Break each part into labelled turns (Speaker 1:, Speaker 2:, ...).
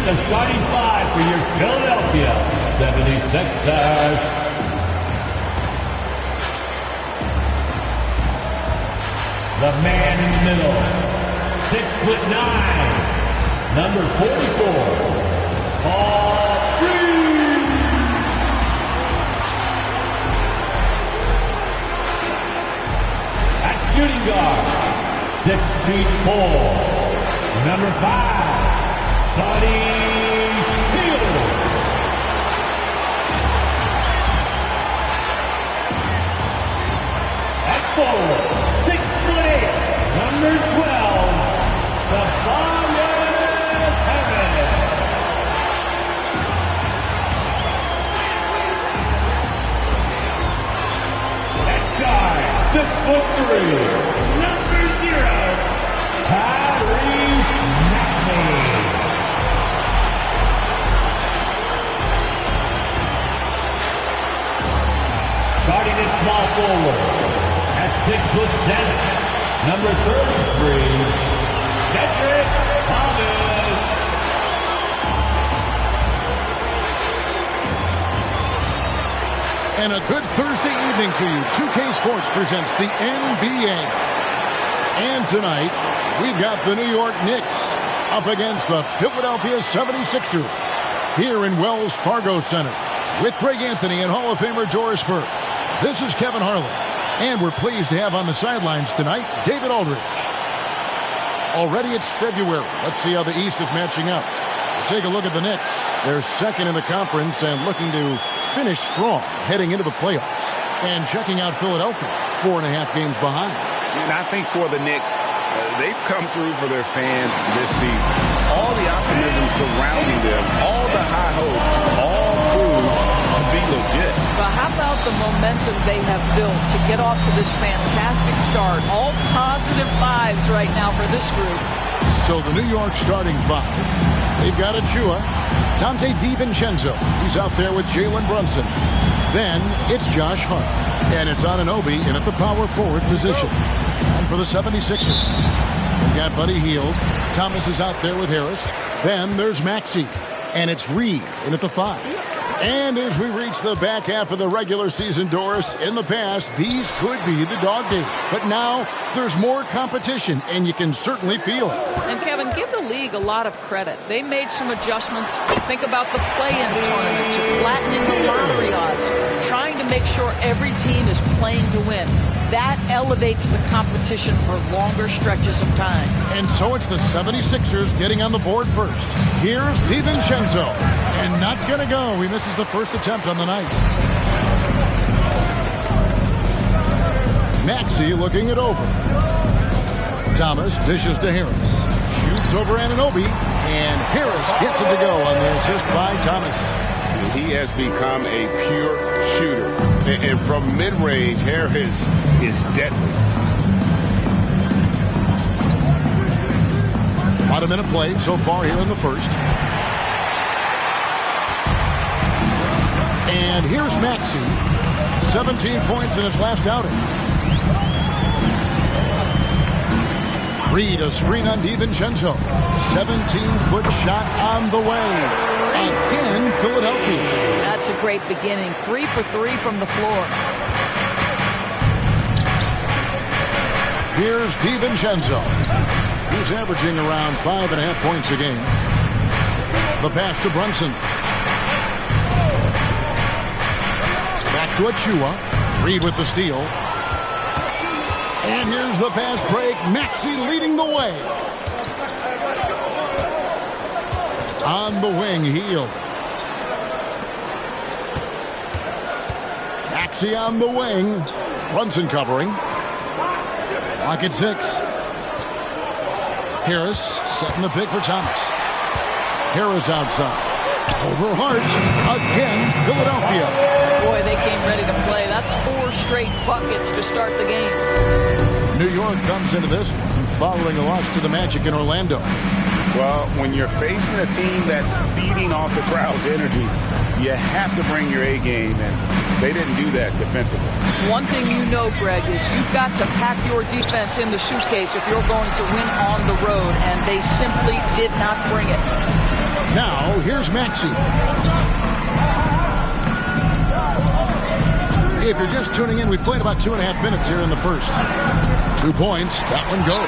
Speaker 1: the starting five for your Philadelphia 76ers. The man in the middle, 6'9", number 44, Paul Reed. At shooting guard, 6'4", number 5, Buddy Hield. At forward, 6'8", number 12, the Father of Heaven. At guard, 6'3", number 0, Tyrese Maxey. Starting at small forward, at 6'7", number 33, Cedric Thomas.
Speaker 2: And a good Thursday evening to you. 2K Sports presents the NBA. And tonight, we've got the New York Knicks up against the Philadelphia 76ers here in Wells Fargo Center with Greg Anthony and Hall of Famer Doris Burke. This is Kevin Harlan. And we're pleased to have on the sidelines tonight, David Aldridge. Already it's February. Let's see how the East is matching up. We'll take a look at the Knicks. They're second in the conference and looking to finish strong heading into the playoffs. And checking out Philadelphia, 4.5 games behind.
Speaker 3: And I think for the Knicks, they've come through for their fans this season. All the optimism surrounding them, all the high hopes, all proved to be legit.
Speaker 4: But how about the momentum they have built to get off to this fantastic start? All positive vibes right now for this group.
Speaker 2: So the New York starting five. They've got Achua, Dante DiVincenzo. He's out there with Jalen Brunson. Then it's Josh Hart. And it's Anunoby in at the power forward position. And for the 76ers, we've got Buddy Hield. Thomas is out there with Harris. Then there's Maxey. And it's Reed in at the 5. And as we reach the back half of the regular season, Doris, in the past, these could be the dog days. But now there's more competition, and you can certainly feel it.
Speaker 4: And, Kevin, give the league a lot of credit. They made some adjustments. Think about the play-in tournament, to flattening the lottery odds, trying to make sure every team is playing to win. That elevates the competition for longer stretches of time.
Speaker 2: And so it's the 76ers getting on the board first. Here's DiVincenzo. And not going to go. He misses the first attempt on the night. Maxey looking it over. Thomas dishes to Harris. Shoots over Anunoby. And Harris gets it to go on the assist by Thomas.
Speaker 3: He has become a pure shooter. And from mid-range, Harris is deadly.
Speaker 2: About a minute played so far here in the first. And here's Maxey. 17 points in his last outing. Reed, a screen on DiVincenzo. 17-foot shot on the way. Again, Philadelphia.
Speaker 4: That's a great beginning. 3 for 3 from the floor.
Speaker 2: Here's DiVincenzo. He's averaging around 5.5 points a game. The pass to Brunson. Back to Achua. Reed with the steal. And here's the fast break. Maxey leading the way. On the wing, Hield. Maxey on the wing. Brunson covering. Clock at 6. Harris setting the pick for Thomas. Harris outside. Over Hart. Again, Philadelphia.
Speaker 4: Boy, they came ready to play. That's 4 straight buckets to start the game.
Speaker 2: New York comes into this one following a loss to the Magic in Orlando.
Speaker 3: Well, when you're facing a team that's feeding off the crowd's energy, you have to bring your A game, and they didn't do that defensively.
Speaker 4: One thing you know, Greg, is you've got to pack your defense in the suitcase if you're going to win on the road, and they simply did not bring it.
Speaker 2: Now, here's Maxey. If you're just tuning in, we played about 2.5 minutes here in the first. 2 points. That one goes.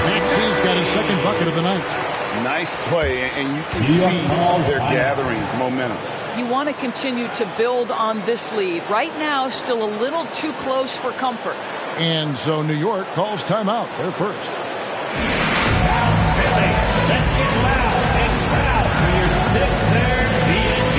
Speaker 2: Maxey's got his second bucket of the night.
Speaker 3: Nice play, and you can see they're gathering momentum.
Speaker 4: You want to continue to build on this lead. Right now, still a little too close for comfort.
Speaker 2: And so New York calls timeout. They're first.
Speaker 1: Philly, let's get loud and proud for your sixth-third BNG.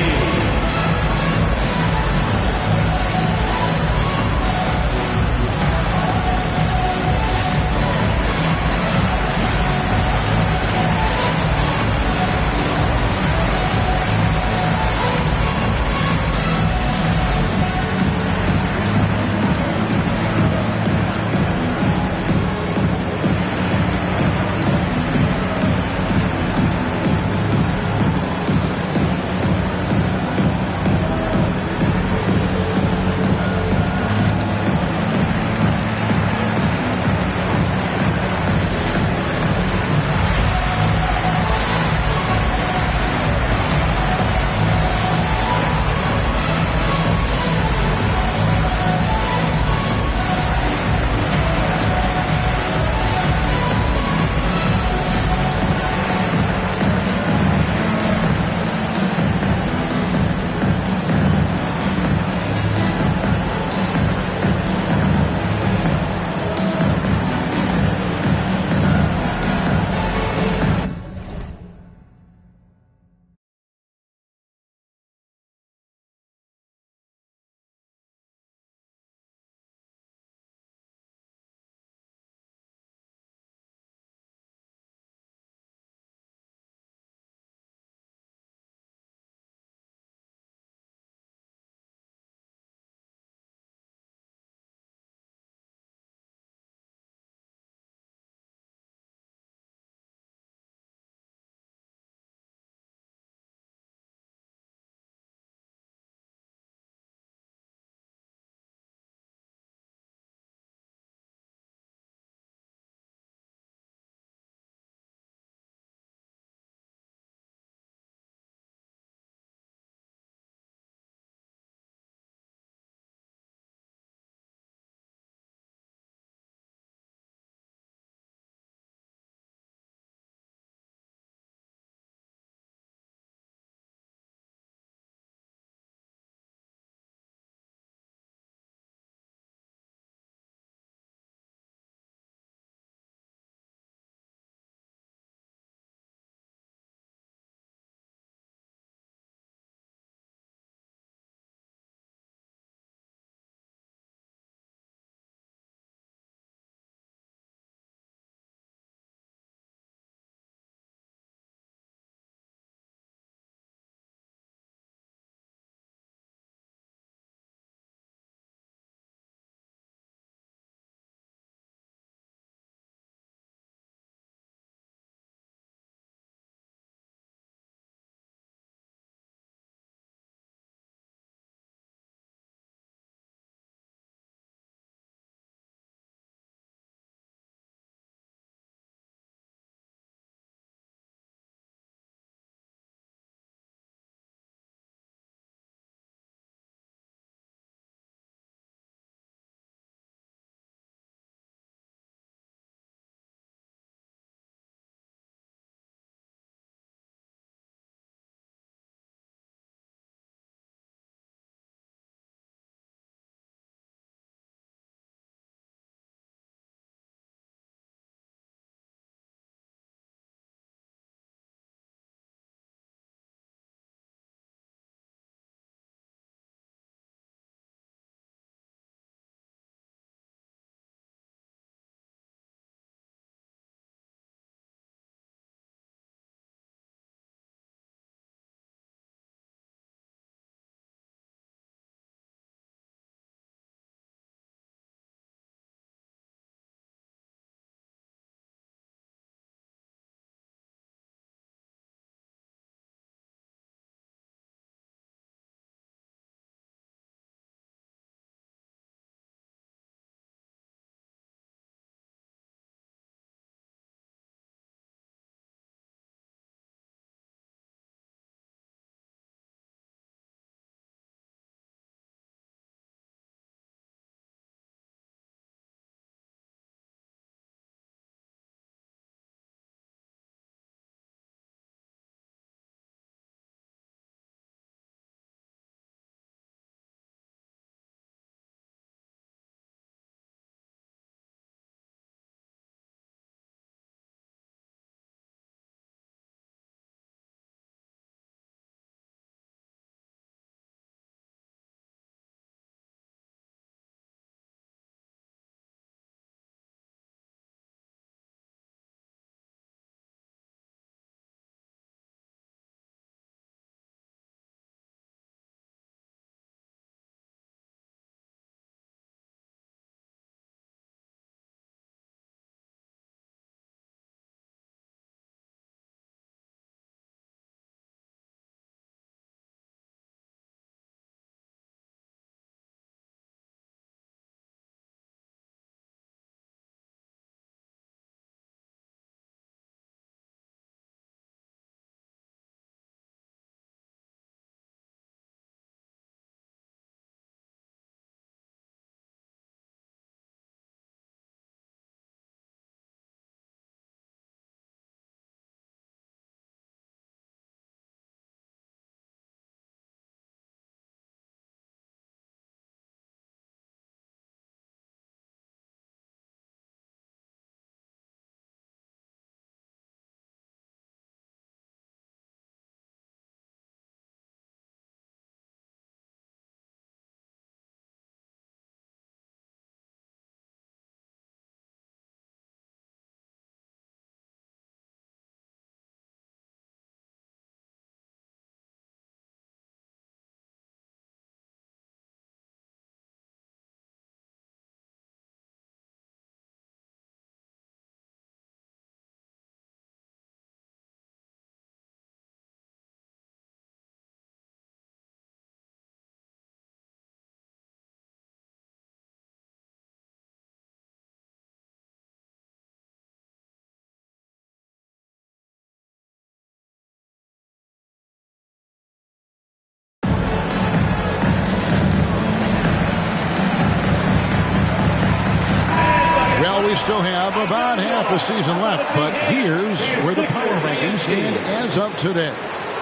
Speaker 2: we still have about half a season left, but here's where the power rankings stand as of today.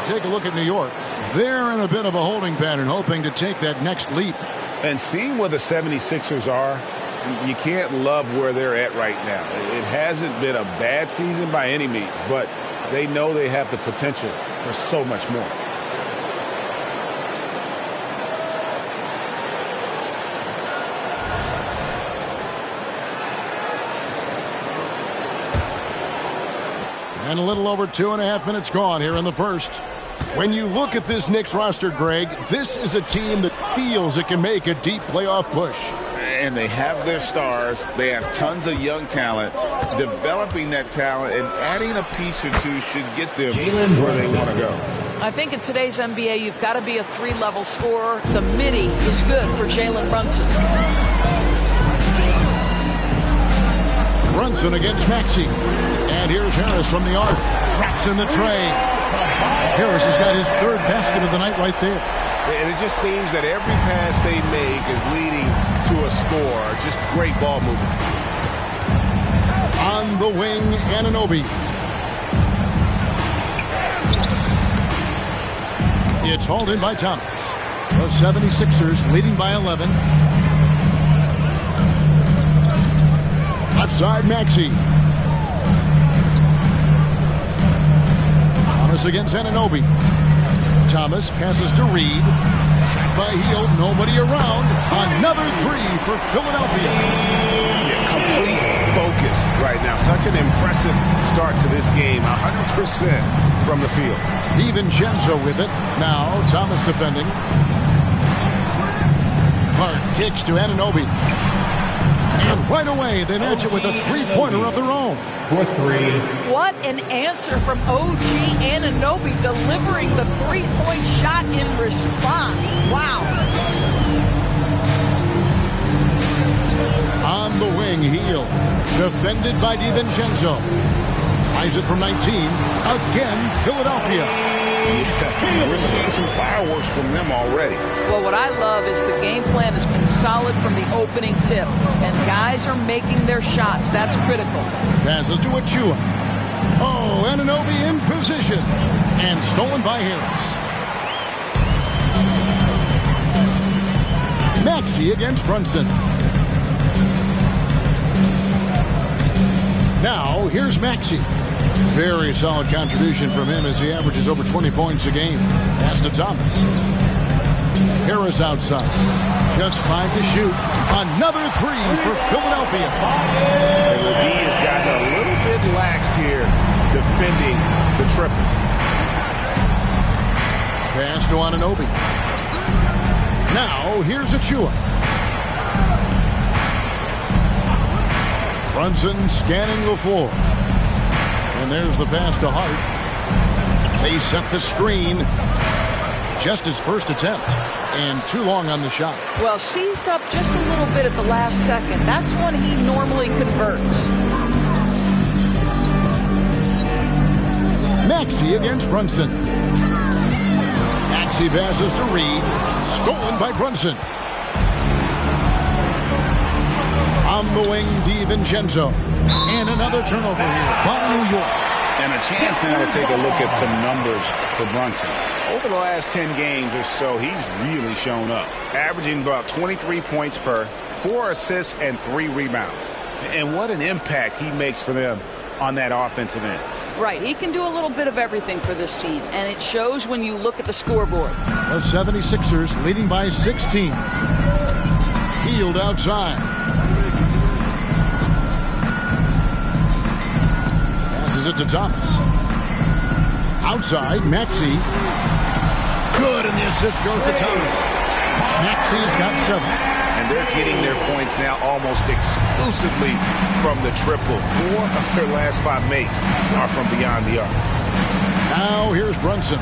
Speaker 2: Take a look at New York. They're in a bit of a holding pattern, hoping to take that next leap.
Speaker 3: And seeing where the 76ers are, you can't love where they're at right now. It hasn't been a bad season by any means, but they know they have the potential for so much more.
Speaker 2: And a little over 2.5 minutes gone here in the first. When you look at this Knicks roster, Greg, this is a team that feels it can make a deep playoff push.
Speaker 3: And they have their stars. They have tons of young talent. Developing that talent and adding a piece or two should get them where they want to go.
Speaker 4: I think in today's NBA, you've got to be a three-level scorer. The midi is good for Jalen Brunson.
Speaker 2: Brunson against Maxey. And here's Harris from the arc. Traps in the tray. Harris has got his third basket of the night right there.
Speaker 3: And it just seems that every pass they make is leading to a score. Just great ball movement.
Speaker 2: On the wing, Anunoby. It's hauled in by Thomas. The 76ers leading by 11. Left side, Maxey. Thomas against Anunoby. Thomas passes to Reed. Shot by Hield. Nobody around. Another three for Philadelphia.
Speaker 3: Yeah, complete focus right now. Such an impressive start to this game. 100% from the field.
Speaker 2: DiVincenzo with it. Now Thomas defending. Hart kicks to Anunoby. And right away, they match it with a three-pointer of their own.
Speaker 1: For three.
Speaker 4: What an answer from OG Anunoby, delivering the three-point shot in response. Wow.
Speaker 2: On the wing, Hield. Defended by DiVincenzo. Tries it from 19. Again, Philadelphia.
Speaker 3: Yeah, we're seeing some fireworks from them already.
Speaker 4: Well, what I love is the game plan has been solid from the opening tip, and guys are making their shots. That's critical.
Speaker 2: Passes to Achua. Oh, Anunoby in position. And stolen by Harris. Maxey against Brunson. Now, here's Maxey. Very solid contribution from him as he averages over 20 points a game. Pass to Thomas. Harris outside. Just 5 to shoot. Another three for Philadelphia.
Speaker 3: And the D has gotten a little bit laxed here defending the triple.
Speaker 2: Pass to Anunoby. Now, here's Achua. Brunson scanning the floor. And there's the pass to Hart. They set the screen. Just his first attempt. And too long on the shot.
Speaker 4: Well, seized up just a little bit at the last second. That's when he normally converts.
Speaker 2: Maxey against Brunson. Maxey passes to Reed. Stolen by Brunson. On the wing, DiVincenzo. And another turnover here by New York.
Speaker 3: And a chance now to take a look at some numbers for Brunson. Over the last 10 games or so, he's really shown up. Averaging about 23 points per, 4 assists, and 3 rebounds. And what an impact he makes for them on that offensive end.
Speaker 4: Right, he can do a little bit of everything for this team, and it shows when you look at the scoreboard.
Speaker 2: The 76ers leading by 16. Hield outside. Passes it to Thomas. Outside, Maxey. Good, and the assist goes to Thomas. Maxey's got 7.
Speaker 3: And they're getting their points now almost exclusively from the triple. 4 of their last 5 makes are from beyond the arc.
Speaker 2: Now here's Brunson.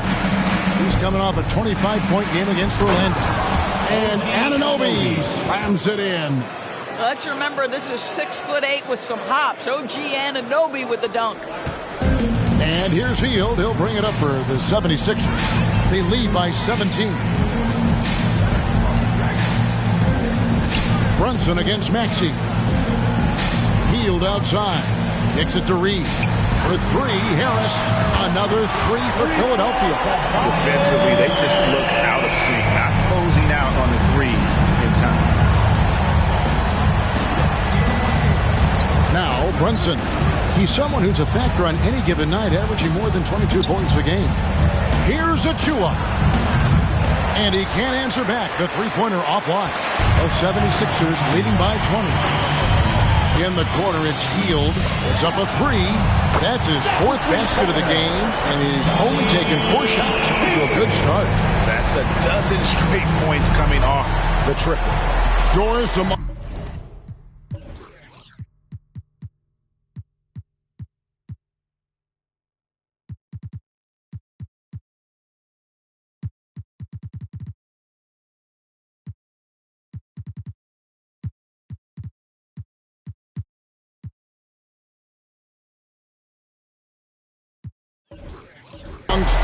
Speaker 2: He's coming off a 25-point game against Orlando. And Anunoby slams it in.
Speaker 4: Let's remember this is 6'8" with some hops. OG Anunoby with the dunk.
Speaker 2: And here's Hield. He'll bring it up for the 76ers. They lead by 17. Brunson against Maxey. Hield outside. Kicks it to Reed. For three, Harris. Another three for Philadelphia.
Speaker 3: Defensively, they just look out of sync, not closing out on the threes in time.
Speaker 2: Now, Brunson. He's someone who's a factor on any given night, averaging more than 22 points a game. Here's Achua. And he can't answer back. The three-pointer offline. The 76ers leading by 20. In the corner, it's Hield. It's up a three. That's his fourth basket of the game, and he's only taken 4 shots to a good start.
Speaker 3: That's a dozen straight points coming off the triple.
Speaker 2: Doris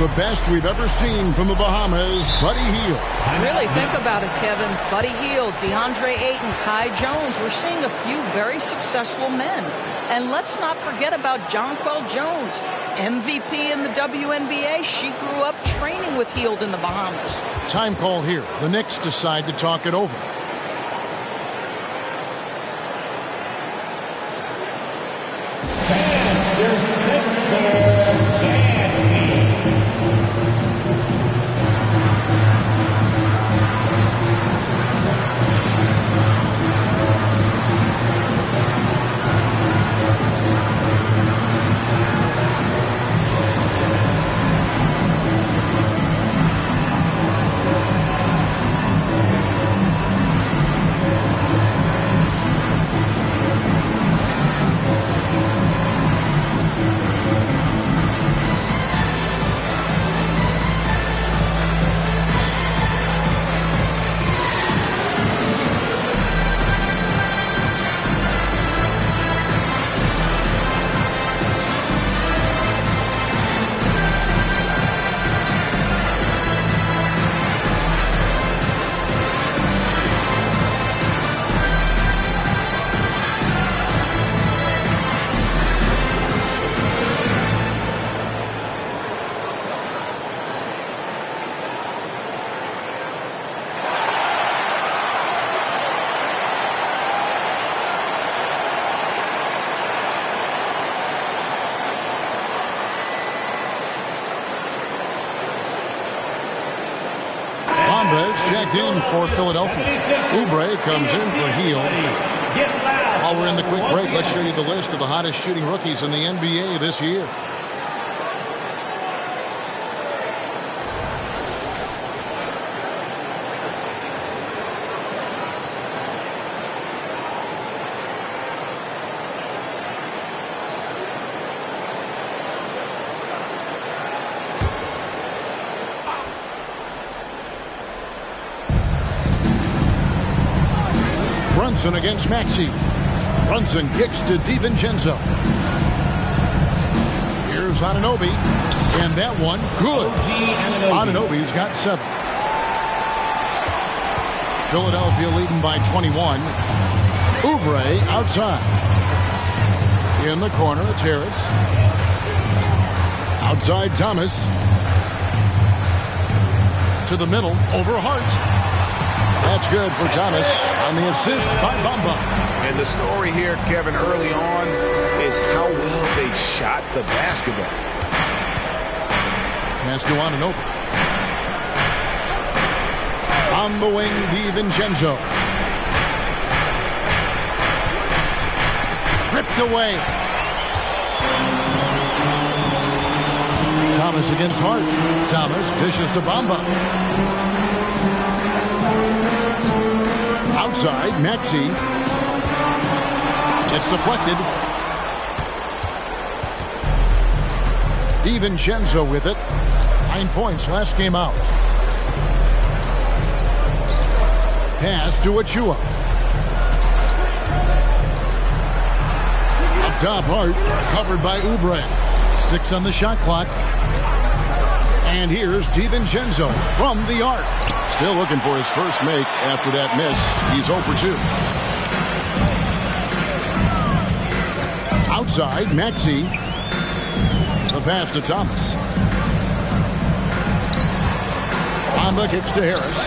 Speaker 2: the best we've ever seen from the Bahamas, Buddy Hield.
Speaker 4: Really think about it, Kevin. Buddy Hield, DeAndre Ayton, Kai Jones. We're seeing a few very successful men. And let's not forget about Jonquel Jones, MVP in the WNBA. She grew up training with Hield in the Bahamas.
Speaker 2: Time call here. The Knicks decide to talk it over. Checked in for Philadelphia. Oubre comes in for Hield. While we're in the quick break, let's show you the list of the hottest shooting rookies in the NBA this year. Brunson against Maxey. Brunson kicks to DiVincenzo. Here's Anunoby. And that one, good. Anunoby's got 7. Philadelphia leading by 21. Oubre outside. In the corner, it's Harris. Outside, Thomas. To the middle, over Hart. That's good for Thomas on the assist by Bamba.
Speaker 3: And the story here, Kevin, early on is how well they shot the basketball.
Speaker 2: Pass to Anunoby. On the wing, DiVincenzo. Ripped away. Thomas against Hart. Thomas dishes to Bamba. Outside, Maxey. It's deflected. DiVincenzo with it. 9 points last game out. Pass to Achua. Up top, Hart. Covered by Oubre. 6 on the shot clock. And here's DiVincenzo from the arc. Still looking for his first make after that miss. He's 0 for 2. outside, Maxey. The pass to Thomas. Bamba kicks to Harris.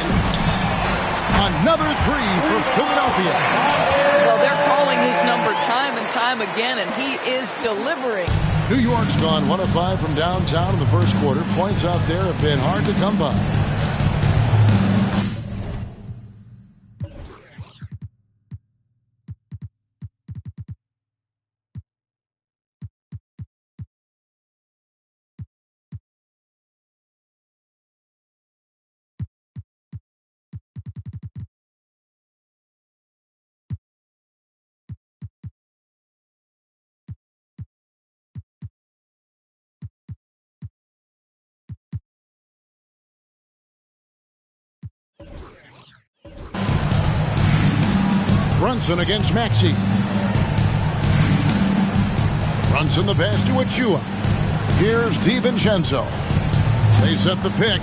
Speaker 2: Another three for Philadelphia.
Speaker 4: Well, they're calling his number time and time again, and he is delivering.
Speaker 2: New York's gone 1 of 5 from downtown in the first quarter. Points out there have been hard to come by. Brunson against Maxey. Brunson the pass to Achua. Here's DiVincenzo. They set the pick.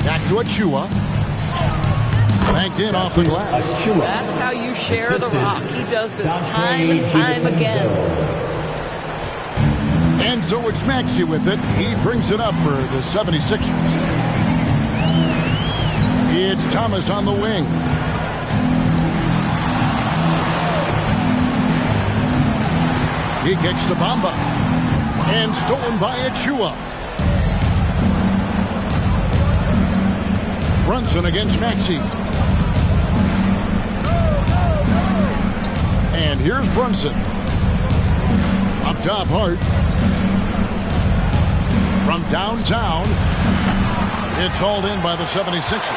Speaker 2: Back to Achua. Banked in off the glass.
Speaker 4: That's how you share the rock. He does this time and time again.
Speaker 2: And so it's Maxey with it. He brings it up for the 76ers. It's Thomas on the wing. He kicks to Bamba. And stolen by Achua. Brunson against Maxey. And here's Brunson. Up top, Hart. From downtown. It's hauled in by the 76ers.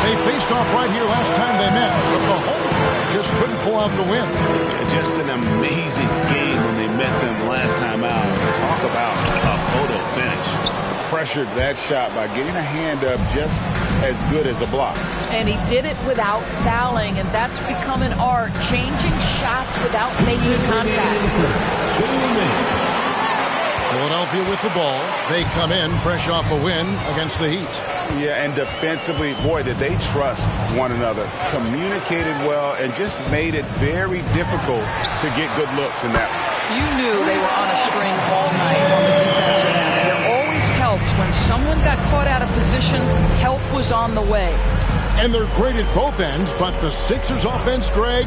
Speaker 2: They faced off right here last time they met, but the Hulk just couldn't pull out the win.
Speaker 3: Just an amazing game when they met them last time out. Talk about a photo finish. Pressured that shot by getting a hand up just as good as a block.
Speaker 4: And he did it without fouling, and that's become an art, changing shots without making contact.
Speaker 2: Philadelphia with the ball. They come in fresh off a win against the Heat.
Speaker 3: Yeah, and defensively, boy, did they trust one another. Communicated well and just made it very difficult to get good looks in that.
Speaker 4: You knew they were on a string all night on the defensive end. It always helps when someone got caught out of position, help was on the way.
Speaker 2: And they're great at both ends, but the Sixers offense, Greg,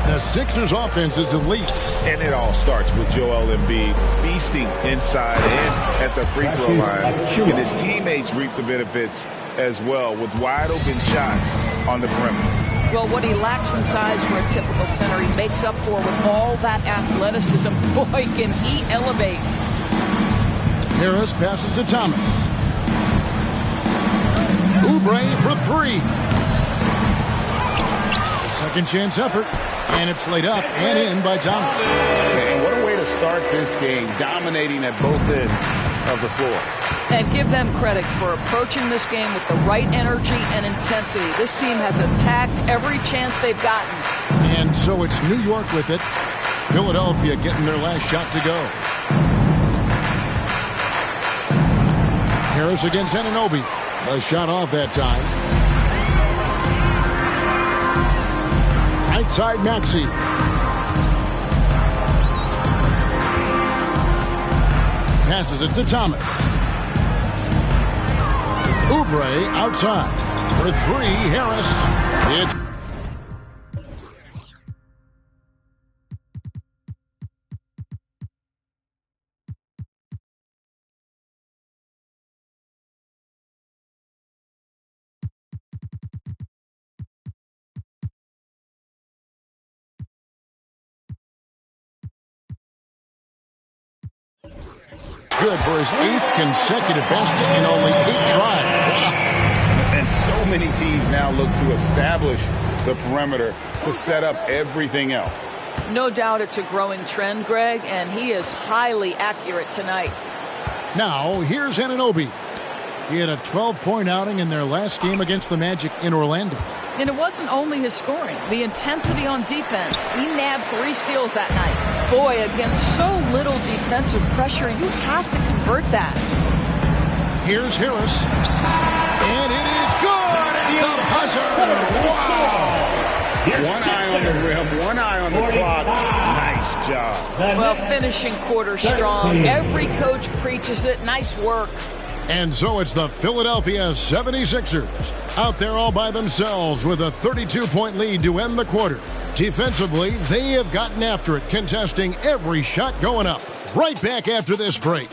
Speaker 2: the Sixers offense is elite.
Speaker 3: And it all starts with Joel Embiid feasting inside and at the free throw line. And his teammates reap the benefits as well with wide open shots on the perimeter.
Speaker 4: Well, what he lacks in size for a typical center, he makes up for with all that athleticism. Boy, can he elevate.
Speaker 2: Harris passes to Thomas. Oubre for three. A second chance effort. And it's laid up and in by Thomas.
Speaker 3: And what a way to start this game, dominating at both ends of the floor.
Speaker 4: And give them credit for approaching this game with the right energy and intensity. This team has attacked every chance they've gotten.
Speaker 2: And so it's New York with it. Philadelphia getting their last shot to go. Harris against Anunoby. A shot off that time. Outside Maxey. Passes it to Thomas. Oubre outside. For three, Harris. It's good for his 8th consecutive basket in only 8 tries. Wow.
Speaker 3: And so many teams now look to establish the perimeter to set up everything else.
Speaker 4: No doubt it's a growing trend, Greg, and he is highly accurate tonight.
Speaker 2: Now, here's Anunoby. He had a 12-point outing in their last game against the Magic in Orlando.
Speaker 4: And it wasn't only his scoring. The intensity on defense. He nabbed 3 steals that night. Boy, against so little defensive pressure, you have to convert that.
Speaker 2: Here's Harris. And it is good at the buzzer. Wow.
Speaker 3: One eye on the rim, one eye on the clock. Nice job.
Speaker 4: Well, finishing quarter strong. Every coach preaches it. Nice work.
Speaker 2: And so it's the Philadelphia 76ers out there all by themselves with a 32-point lead to end the quarter. Defensively, they have gotten after it, contesting every shot going up. Right back after this break.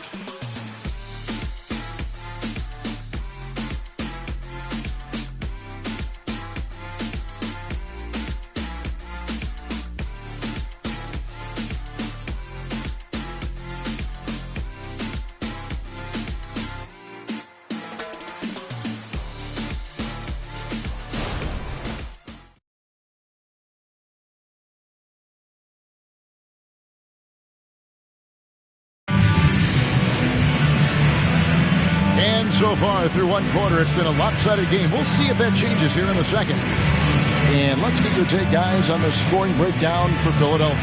Speaker 2: So far through one quarter, it's been a lopsided game. We'll see if that changes here in the second. And let's get your take, guys, on the scoring breakdown for Philadelphia.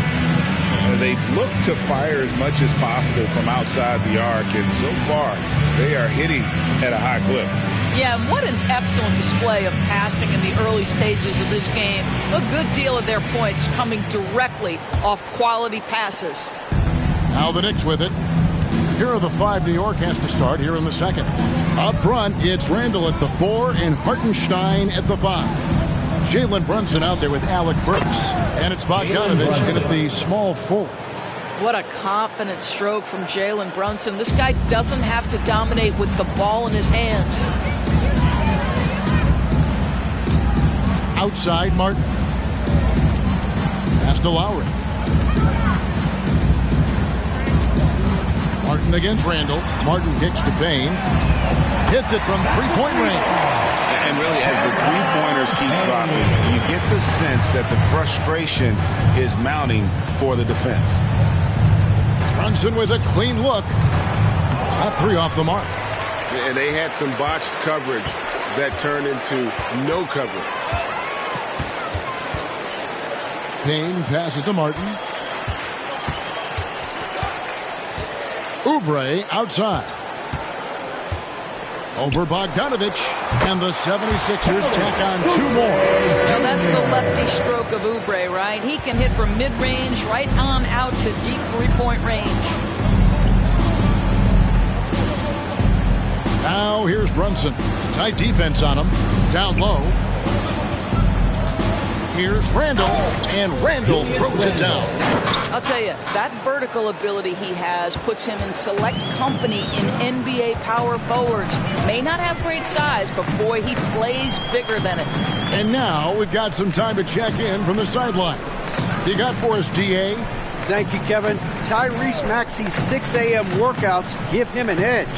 Speaker 3: They look to fire as much as possible from outside the arc, and so far they are hitting at a high clip.
Speaker 4: Yeah, what an excellent display of passing in the early stages of this game. A good deal of their points coming directly off quality passes.
Speaker 2: Now the Knicks with it. Here are the 5 New York has to start here in the second. Up front, it's Randall at the 4 and Hartenstein at the 5. Jalen Brunson out there with Alec Burks. And it's Bogdanovich in at the small 4.
Speaker 4: What a confident stroke from Jalen Brunson. This guy doesn't have to dominate with the ball in his hands.
Speaker 2: Outside, Martin. Pass to Lowry. Martin against Randall. Martin kicks to Payne. Hits it from three-point range.
Speaker 3: And really, as the three-pointers keep dropping, you get the sense that the frustration is mounting for the defense.
Speaker 2: Brunson with a clean look. Not 3 off the mark.
Speaker 3: And they had some botched coverage that turned into no coverage.
Speaker 2: Payne passes to Martin. Oubre outside. Over Bogdanovich. And the 76ers tack on 2 more.
Speaker 4: Now that's the lefty stroke of Oubre, right? He can hit from mid-range right on out to deep three-point range.
Speaker 2: Now here's Brunson. Tight defense on him. Down low. Here's Randall, and Randall throws it down.
Speaker 4: I'll tell you, that vertical ability he has puts him in select company in NBA power forwards. May not have great size, but boy, he plays bigger than it.
Speaker 2: And now we've got some time to check in from the sideline. You got for us, D.A.?
Speaker 5: Thank you, Kevin. Tyrese Maxey's 6 a.m. workouts give him an edge.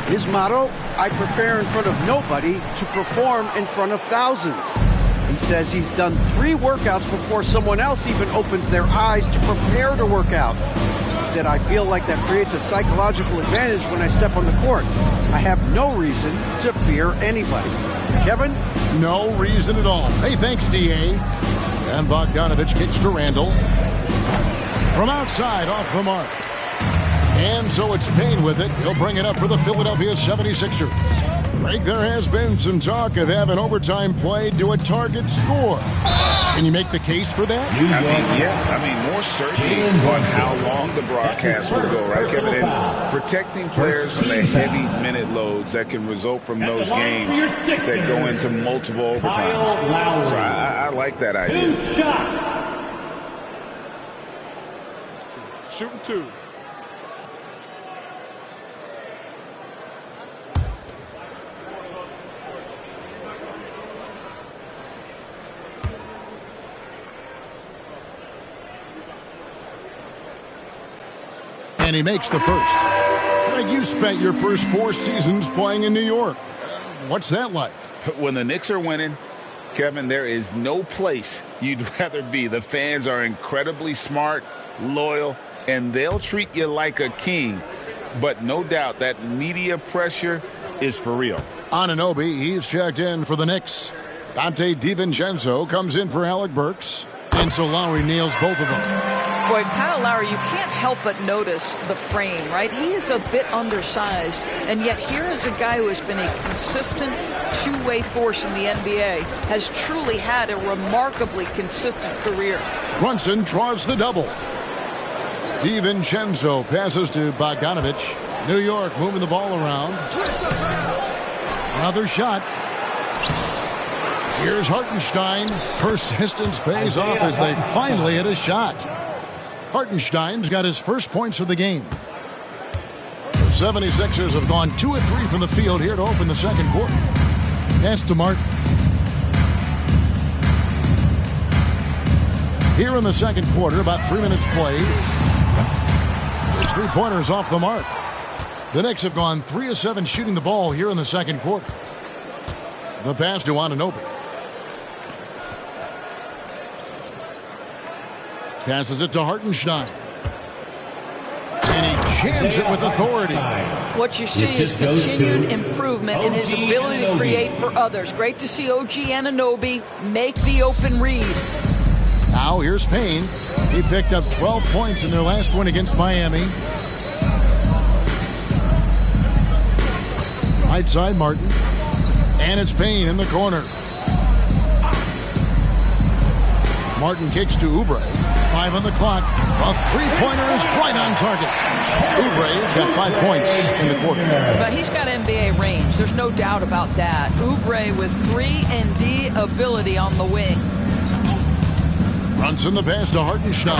Speaker 5: His motto, I prepare in front of nobody to perform in front of thousands. He says he's done 3 workouts before someone else even opens their eyes to prepare to work out. He said, I feel like that creates a psychological advantage when I step on the court. I have no reason to fear anybody. Kevin?
Speaker 2: No reason at all. Hey, thanks, D.A. And Bogdanovich kicks to Randall. From outside, off the mark. And so it's Payne with it. He'll bring it up for the Philadelphia 76ers. Greg, there has been some talk of having overtime played to a target score. Can you make the case for that?
Speaker 3: I mean, more certainty on how long the broadcast will go, right, Kevin? And protecting players from the heavy minute loads that can result from those games that go into multiple overtimes. So I like that idea.
Speaker 2: Shooting 2. And he makes the first. Like, you spent your first 4 seasons playing in New York. What's that like?
Speaker 3: When the Knicks are winning, Kevin, there is no place you'd rather be. The fans are incredibly smart, loyal, and they'll treat you like a king. But no doubt that media pressure is for real.
Speaker 2: Anunoby, he's checked in for the Knicks. Dante DiVincenzo comes in for Alec Burks. And so Lowry nails both of them.
Speaker 4: Boy, Kyle Lowry, you can't help but notice the frame, right? He is a bit undersized, and yet here is a guy who has been a consistent two-way force in the NBA, has truly had a remarkably consistent career.
Speaker 2: Brunson draws the double. DiVincenzo passes to Bogdanovich. New York moving the ball around. Another shot. Here's Hartenstein. Persistence pays off as they finally hit a shot. Hartenstein's got his first points of the game. The 76ers have gone 2 of 3 from the field here to open the second quarter. Pass to Martin. Here in the second quarter, about 3 minutes played. His three-pointers off the mark. The Knicks have gone 3 of 7 shooting the ball here in the second quarter. The pass to Anunoby. Passes it to Hartenstein. And he jams it with authority.
Speaker 4: What you see is continued improvement in his ability to create for others. Great to see OG Anunoby make the open read.
Speaker 2: Now here's Payne. He picked up 12 points in their last win against Miami. Right side, Martin. And it's Payne in the corner. Martin kicks to Oubre. 5 on the clock. A three-pointer is right on target. Oubre's got 5 points in the quarter.
Speaker 4: But he's got NBA range. There's no doubt about that. Oubre with 3-and-D ability on the wing.
Speaker 2: Brunson the pass to Hartenstein.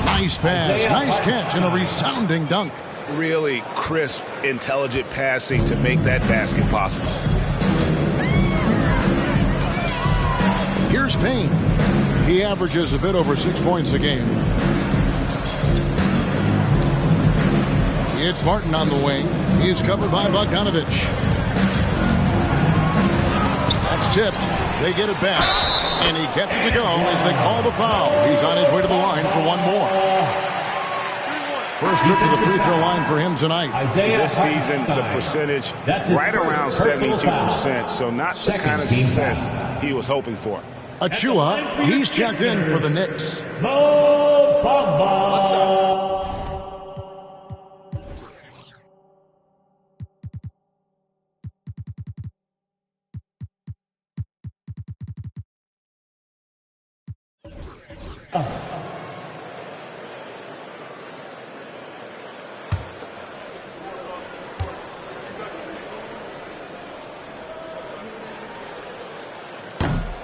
Speaker 2: Nice pass. Nice catch and a resounding dunk.
Speaker 3: Really crisp, intelligent passing to make that basket possible.
Speaker 2: Here's Payne. He averages a bit over 6 points a game. It's Martin on the wing. He's covered by Bogdanovich. That's tipped. They get it back. And he gets it to go as they call the foul. He's on his way to the line for one more. First trip to the free throw line for him tonight.
Speaker 3: This season, the percentage right around 72%, so not the kind of success he was hoping for.
Speaker 2: Achua, he's checked in for the Knicks.
Speaker 1: Mo Bamba.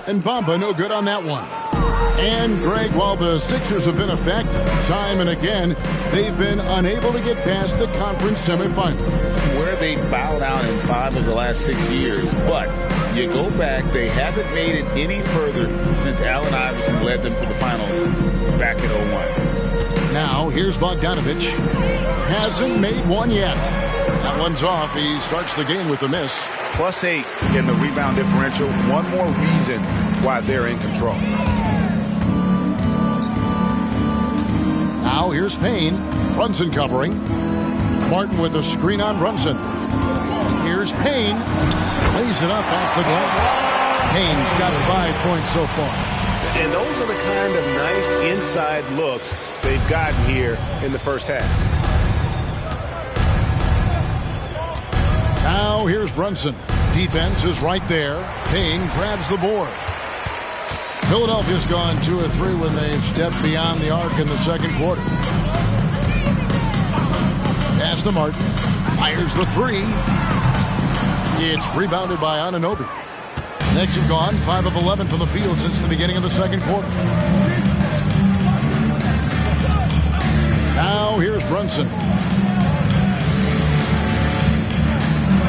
Speaker 2: And Bamba no good on that one. And Greg, while the Sixers have been effective time and again, they've been unable to get past the conference semifinals.
Speaker 6: Where they bowed out in 5 of the last 6 years. But you go back, they haven't made it any further since Allen Iverson led them to the finals back in 01.
Speaker 2: Now, here's Bogdanovich. Hasn't made one yet. That one's off. He starts the game with a miss.
Speaker 3: +8 in the rebound differential. One more reason why they're in control.
Speaker 2: Now here's Payne. Brunson covering. Martin with a screen on Brunson. Here's Payne. Lays it up off the glass. Payne's got 5 points so far.
Speaker 3: And those are the kind of nice inside looks they've gotten here in the first half.
Speaker 2: Now here's Brunson. Defense is right there. Payne grabs the board. Philadelphia's gone 2 of 3 when they've stepped beyond the arc in the second quarter. Pass to Martin. Fires the 3. It's rebounded by Anunoby. Knicks have gone 5 of 11 from the field since the beginning of the second quarter. Now here's Brunson.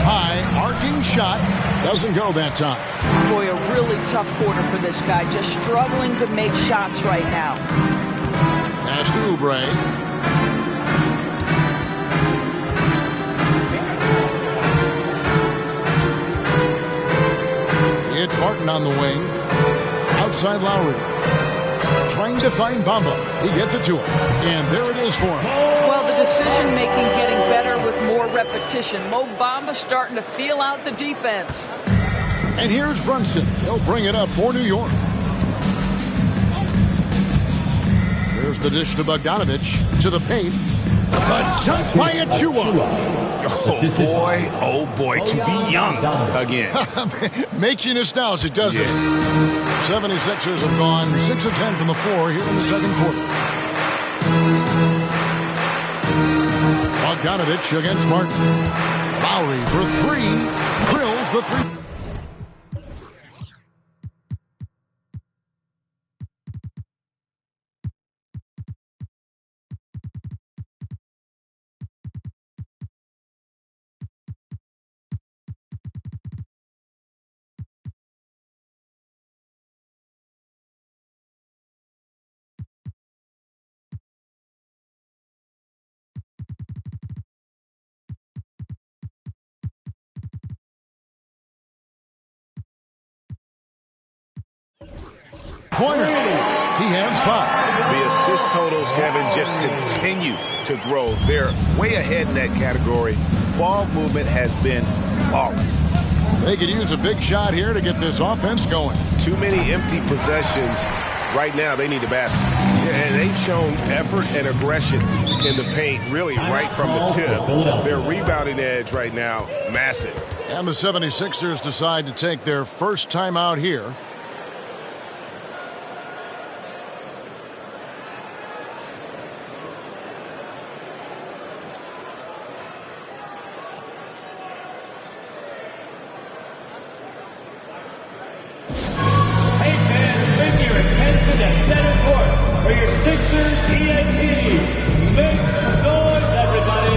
Speaker 2: High arcing shot. Doesn't go that time.
Speaker 4: Boy, a really tough quarter for this guy. Just struggling to make shots right now.
Speaker 2: Pass to Oubre. It's Martin on the wing. Outside Lowry. Trying to find Bamba. He gets it to him. And there it is for him.
Speaker 4: Well, the decision-making getting better with more repetition. Mo Bamba starting to feel out the defense.
Speaker 2: And here's Brunson. He'll bring it up for New York. There's the dish to Bogdanovich. To the paint. A dunk by Achua.
Speaker 3: Oh boy, to be young again.
Speaker 2: Makes you nostalgic, doesn't it? 76ers have gone 6 of 10 from the floor here in the second quarter. Bogdanovich against Martin. Lowry for three. Drills the three. Pointer. He has 5.
Speaker 3: The assist totals, Kevin, just continue to grow. They're way ahead in that category. Ball movement has been flawless.
Speaker 2: They could use a big shot here to get this offense going.
Speaker 3: Too many empty possessions. Right now, they need a basket. And they've shown effort and aggression in the paint, really right from the tip. Their rebounding edge right now, massive.
Speaker 2: And the 76ers decide to take their first time out here.
Speaker 1: Sixers EAT. Make some noise, everybody.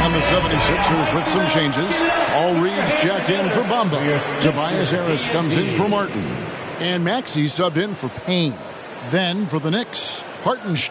Speaker 2: And the 76ers with some changes. All Reeves checked in for Bamba. Tobias Harris comes in for Martin. And Maxey subbed in for Payne. Then for the Knicks, Hartenstein.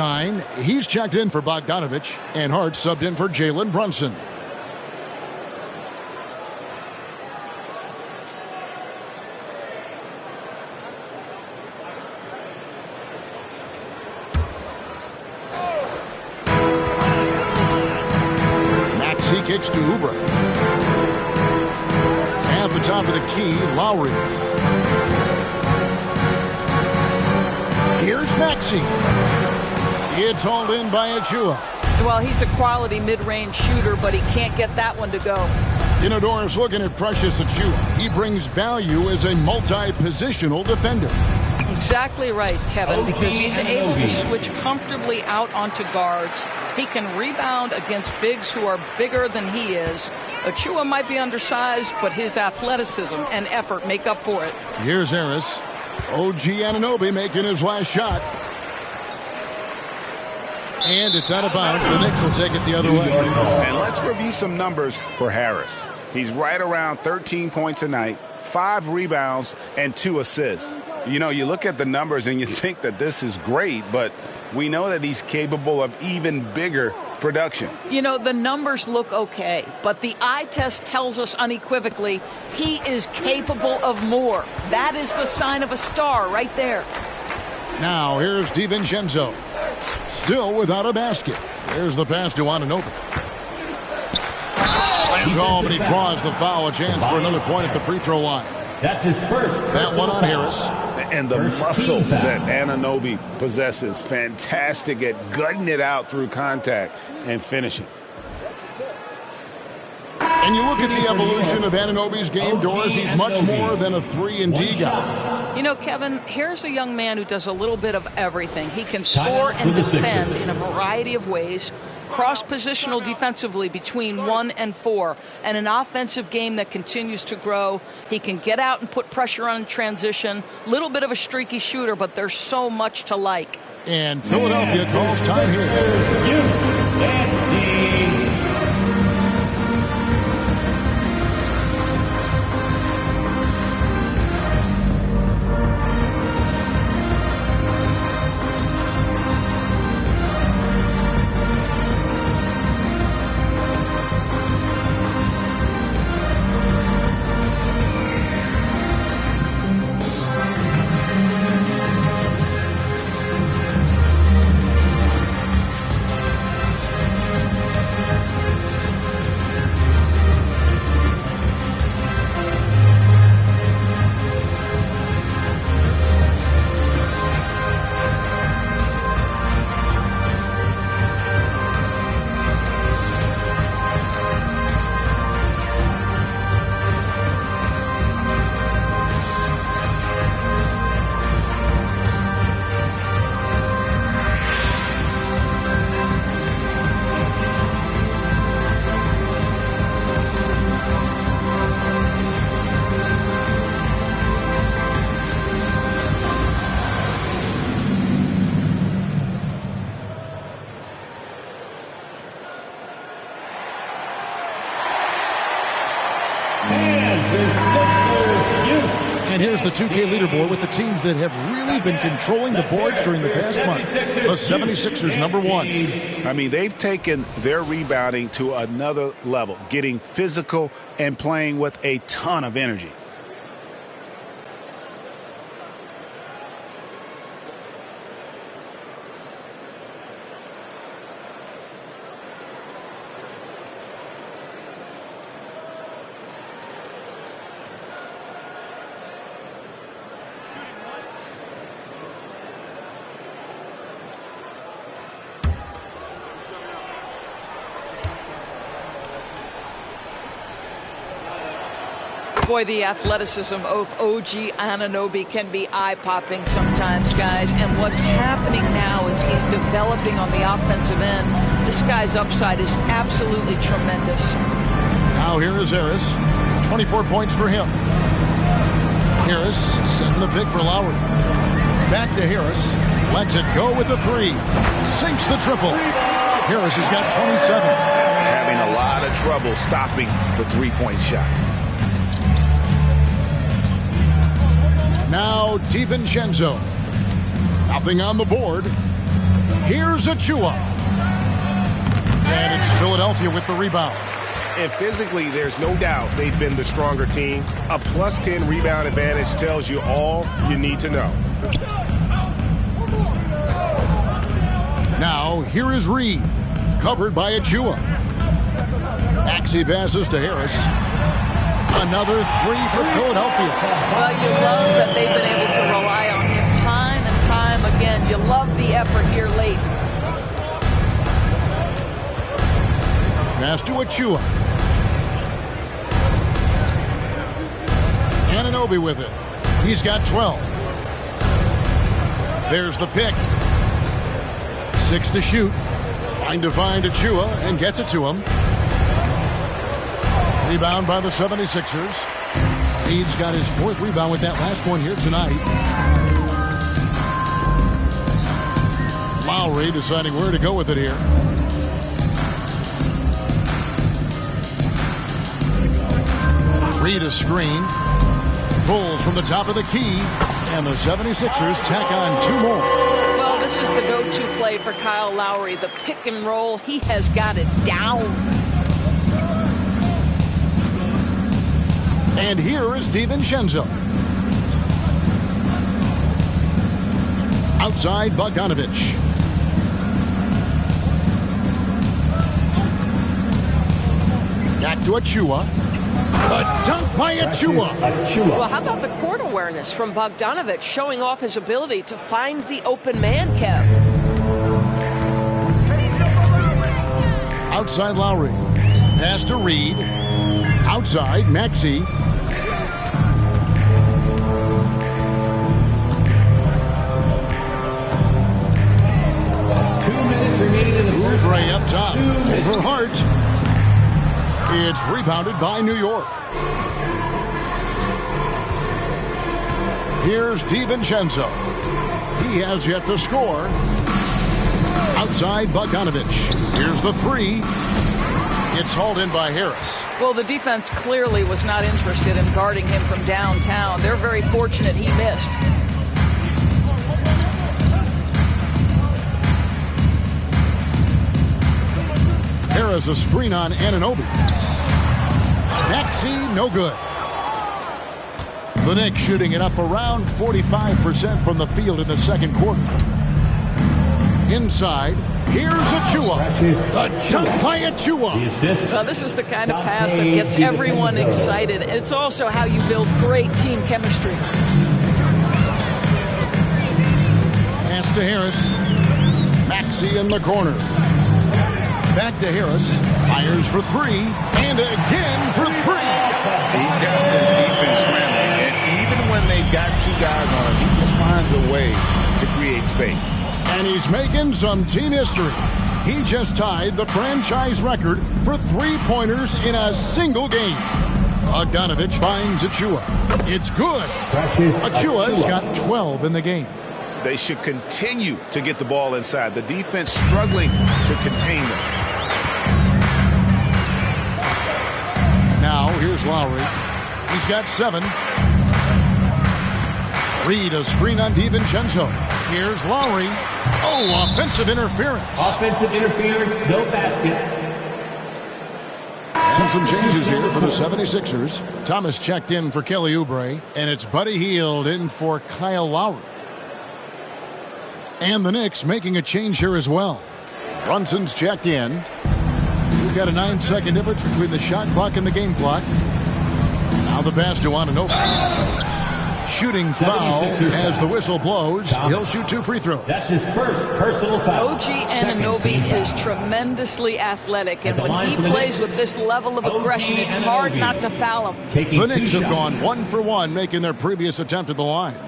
Speaker 2: Stein, he's checked in for Bogdanovich, and Hart subbed in for Jalen Brunson. Maxey kicks to Oubre. At the top of the key, Lowry. Here's Maxey. It's hauled in by Achua.
Speaker 4: Well, he's a quality mid-range shooter, but he can't get that one to go.
Speaker 2: Inodor's looking at Precious Achua. He brings value as a multi-positional defender.
Speaker 4: Exactly right, Kevin, because he's able to switch comfortably out onto guards. He can rebound against bigs who are bigger than he is. Achua might be undersized, but his athleticism and effort make up for it.
Speaker 2: Here's Harris. OG Anunoby making his last shot. And it's out of bounds. The Knicks will take it the other way.
Speaker 3: And let's review some numbers for Harris. He's right around 13 points a night, 5 rebounds, and 2 assists. You know, you look at the numbers and you think that this is great, but we know that he's capable of even bigger production.
Speaker 4: You know, the numbers look okay, but the eye test tells us unequivocally he is capable of more. That is the sign of a star right there.
Speaker 2: Now, here's DiVincenzo. Still without a basket. There's the pass to Anunoby. Slam home, and he draws the foul. A chance for another point at the free throw line.
Speaker 1: That's his first.
Speaker 2: That one on Harris.
Speaker 3: And the muscle that Anunoby possesses, fantastic at gutting it out through contact and finishing.
Speaker 2: And you look at the evolution of Anunoby's game, Doris, he's much more than a 3-and-D guy.
Speaker 4: You know, Kevin, here's a young man who does a little bit of everything. He can score and defend in a variety of ways, cross-positional defensively between 1 and 4, and an offensive game that continues to grow. He can get out and put pressure on transition, little bit of a streaky shooter, but there's so much to like.
Speaker 2: And Philadelphia calls time here. And here's the 2K leaderboard with the teams that have really been controlling the boards during the past month. The 76ers, number 1.
Speaker 3: I mean, they've taken their rebounding to another level, getting physical and playing with a ton of energy.
Speaker 4: Boy, the athleticism of OG Anunoby can be eye-popping sometimes, guys. And what's happening now is he's developing on the offensive end. This guy's upside is absolutely tremendous.
Speaker 2: Now here is Harris. 24 points for him. Harris setting the pick for Lowry. Back to Harris. Lets it go with the 3. Sinks the triple. Harris has got 27.
Speaker 3: Having a lot of trouble stopping the three-point shot.
Speaker 2: Now DiVincenzo. Nothing on the board. Here's Achua. And it's Philadelphia with the rebound.
Speaker 3: And physically, there's no doubt they've been the stronger team. A plus 10 rebound advantage tells you all you need to know.
Speaker 2: Now, here is Reed, covered by Achua. Maxey passes to Harris. Another three for Philadelphia.
Speaker 4: Well, you love that they've been able to rely on him time and time again. You love the effort here late.
Speaker 2: Pass to Achua. Anunoby with it. He's got 12. There's the pick. 6 to shoot. Trying to find Achua and gets it to him. Rebound by the 76ers. Reed's got his 4th rebound with that last one here tonight. Lowry deciding where to go with it here. Reed a screen. Pulls from the top of the key. And the 76ers tack on 2 more.
Speaker 4: Well, this is the go-to play for Kyle Lowry. The pick and roll, he has got it down.
Speaker 2: And here is DiVincenzo. Outside Bogdanovich. Back to Achua. A dunk by Achua.
Speaker 4: Well, how about the court awareness from Bogdanovich, showing off his ability to find the open man, Kev?
Speaker 2: Outside Lowry. Pass to Reed. Outside Maxey. Oubre up top. Over Hart. It's rebounded by New York. Here's DiVincenzo. He has yet to score. Outside Bogdanovich. Here's the 3. It's hauled in by Harris.
Speaker 4: Well, the defense clearly was not interested in guarding him from downtown. They're very fortunate he missed.
Speaker 2: Harris a screen on Anunoby. Maxey, no good. The Knicks shooting it up around 45% from the field in the second quarter. Inside, here's Achua. A dunk by Achua.
Speaker 4: Well, this is the kind of pass that gets everyone excited. It's also how you build great team chemistry.
Speaker 2: Pass to Harris. Maxey in the corner. Back to Harris. Fires for 3. And again for 3.
Speaker 6: He's got this defense scrambling. And even when they've got 2 guys on him, he just finds a way to create space.
Speaker 2: And he's making some team history. He just tied the franchise record for 3-pointers in a single game. Bogdanovich finds Achua. It's good. Achua's got 12 in the game.
Speaker 3: They should continue to get the ball inside. The defense struggling to contain them.
Speaker 2: Now, here's Lowry. He's got 7. Reed a screen on DiVincenzo. Here's Lowry. Oh, offensive interference.
Speaker 1: Offensive interference, no basket.
Speaker 2: And some changes here for the 76ers. Thomas checked in for Kelly Oubre. And it's Buddy Hield in for Kyle Lowry. And the Knicks making a change here as well. Brunson's checked in. We've got a 9-second difference between the shot clock and the game clock. Now the pass to Anunoby. Shooting foul as the whistle blows. He'll shoot 2 free throws.
Speaker 1: That's his first personal foul.
Speaker 4: OG Anunoby is tremendously athletic, and when he plays with this level of aggression, it's hard not to foul him.
Speaker 2: The Knicks have gone 1 for 1, making their previous attempt at the line.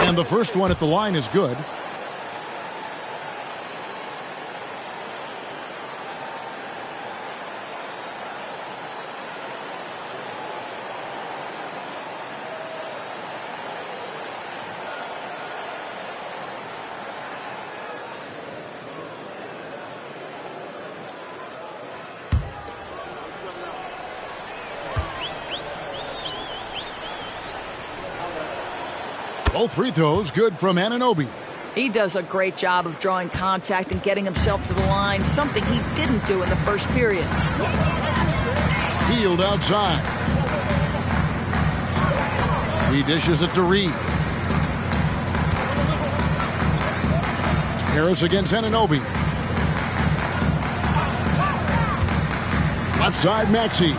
Speaker 2: And the first one at the line is good. Both free throws good from Anunoby.
Speaker 4: He does a great job of drawing contact and getting himself to the line, something he didn't do in the first period.
Speaker 2: Hield outside. He dishes it to Reed. Harris against Anunoby. Left side, Maxey.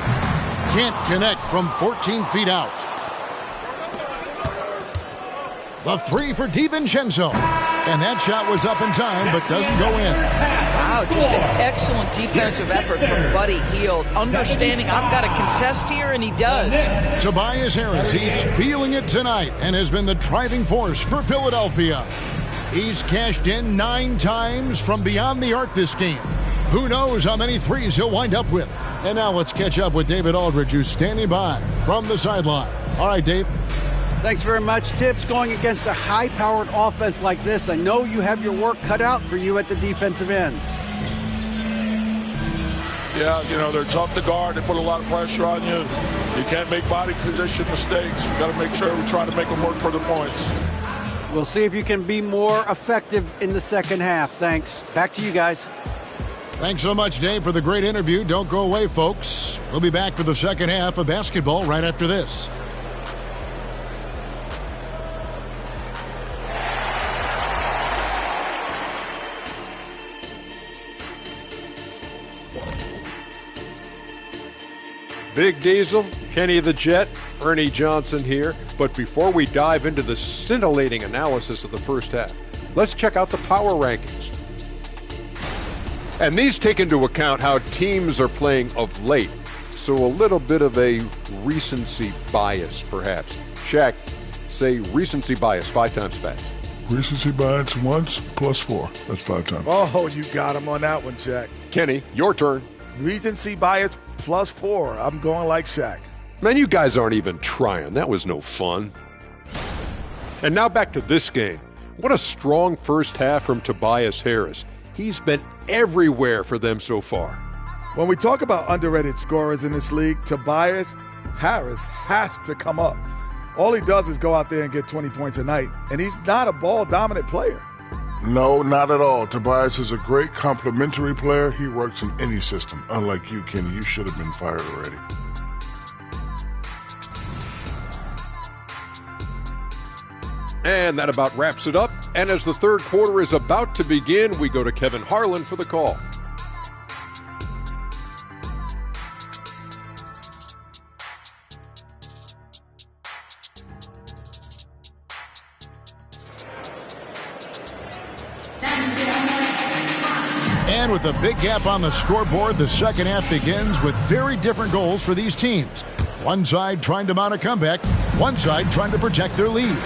Speaker 2: Can't connect from 14 feet out. The three for DiVincenzo. And that shot was up in time, but doesn't go in.
Speaker 4: Wow, just an excellent defensive effort from Buddy Hield. Understanding I've got to contest here, and he does.
Speaker 2: Tobias Harris, he's feeling it tonight and has been the driving force for Philadelphia. He's cashed in 9 times from beyond the arc this game. Who knows how many threes he'll wind up with. And now let's catch up with David Aldridge, who's standing by from the sideline. All right, Dave.
Speaker 5: Thanks very much, Tips. Going against a high-powered offense like this, I know you have your work cut out for you at the defensive end.
Speaker 7: Yeah, they're tough to guard. They put a lot of pressure on you. You can't make body position mistakes. We've got to make sure we try to make them work for the points.
Speaker 5: We'll see if you can be more effective in the second half. Thanks. Back to you guys.
Speaker 2: Thanks so much, Dave, for the great interview. Don't go away, folks. We'll be back for the second half of basketball right after this.
Speaker 8: Big Diesel, Kenny the Jet, Ernie Johnson here. But before we dive into the scintillating analysis of the first half, let's check out the power rankings. And these take into account how teams are playing of late. So a little bit of a recency bias, perhaps. Shaq, say recency bias 5 times fast.
Speaker 7: Recency bias once plus 4. That's 5 times.
Speaker 9: Oh, you got him on that one, Shaq.
Speaker 8: Kenny, your turn.
Speaker 9: Recency bias plus 4. I'm going like Shaq.
Speaker 8: Man, you guys aren't even trying. That was no fun. And now back to this game. What a strong first half from Tobias Harris. He's been everywhere for them so far.
Speaker 9: When we talk about underrated scorers in this league, Tobias Harris has to come up. All he does is go out there and get 20 points a night, and he's not a ball-dominant player.
Speaker 7: No, not at all. Tobias is a great complementary player. He works in any system. Unlike you, Kenny, you should have been fired already.
Speaker 8: And that about wraps it up. And as the third quarter is about to begin, we go to Kevin Harlan for the call.
Speaker 2: And with a big gap on the scoreboard, the second half begins with very different goals for these teams. One side trying to mount a comeback, one side trying to protect their lead.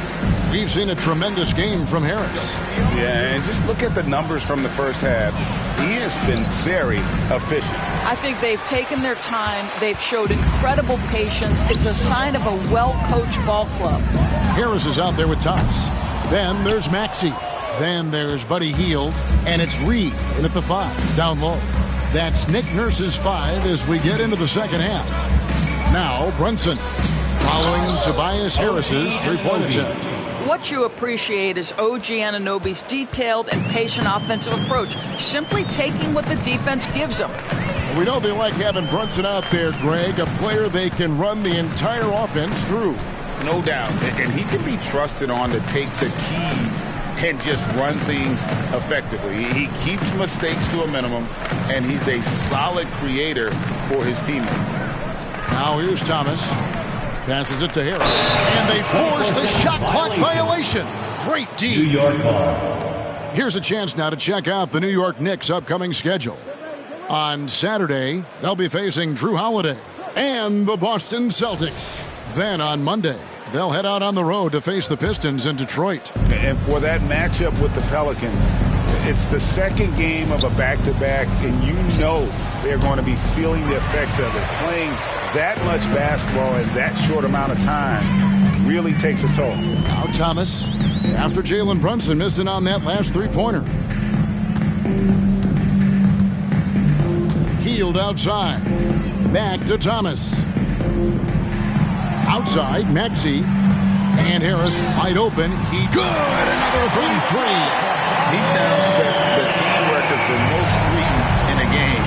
Speaker 2: We've seen a tremendous game from Harris.
Speaker 3: Yeah, and just look at the numbers from the first half. He has been very efficient.
Speaker 4: I think they've taken their time. They've showed incredible patience. It's a sign of a well-coached ball club.
Speaker 2: Harris is out there with Thomas. Then there's Maxey. Then there's Buddy Hield. And it's Reed in at the 5, down low. That's Nick Nurse's 5 as we get into the second half. Now Brunson, following Tobias Harris's three-point attempt.
Speaker 4: What you appreciate is OG Anunoby's detailed and patient offensive approach, simply taking what the defense gives them.
Speaker 2: We know they like having Brunson out there, Greg, a player they can run the entire offense through.
Speaker 3: No doubt. And he can be trusted on to take the keys and just run things effectively. He keeps mistakes to a minimum, and he's a solid creator for his teammates.
Speaker 2: Now here's Thomas. Passes it to Harris. And they force the shot clock violation. Great D.
Speaker 1: New York ball.
Speaker 2: Here's a chance now to check out the New York Knicks' upcoming schedule. On Saturday, they'll be facing Drew Holiday and the Boston Celtics. Then on Monday, they'll head out on the road to face the Pistons in Detroit.
Speaker 3: And for that matchup with the Pelicans, it's the second game of a back-to-back, and you know they're going to be feeling the effects of it. Playing that much basketball in that short amount of time really takes a toll.
Speaker 2: Now Thomas, after Jalen Brunson missed it on that last three-pointer. Hield outside. Back to Thomas. Outside, Maxey. And Harris wide open. He good. Another from three.
Speaker 6: He's now set the team record for most threes in a game.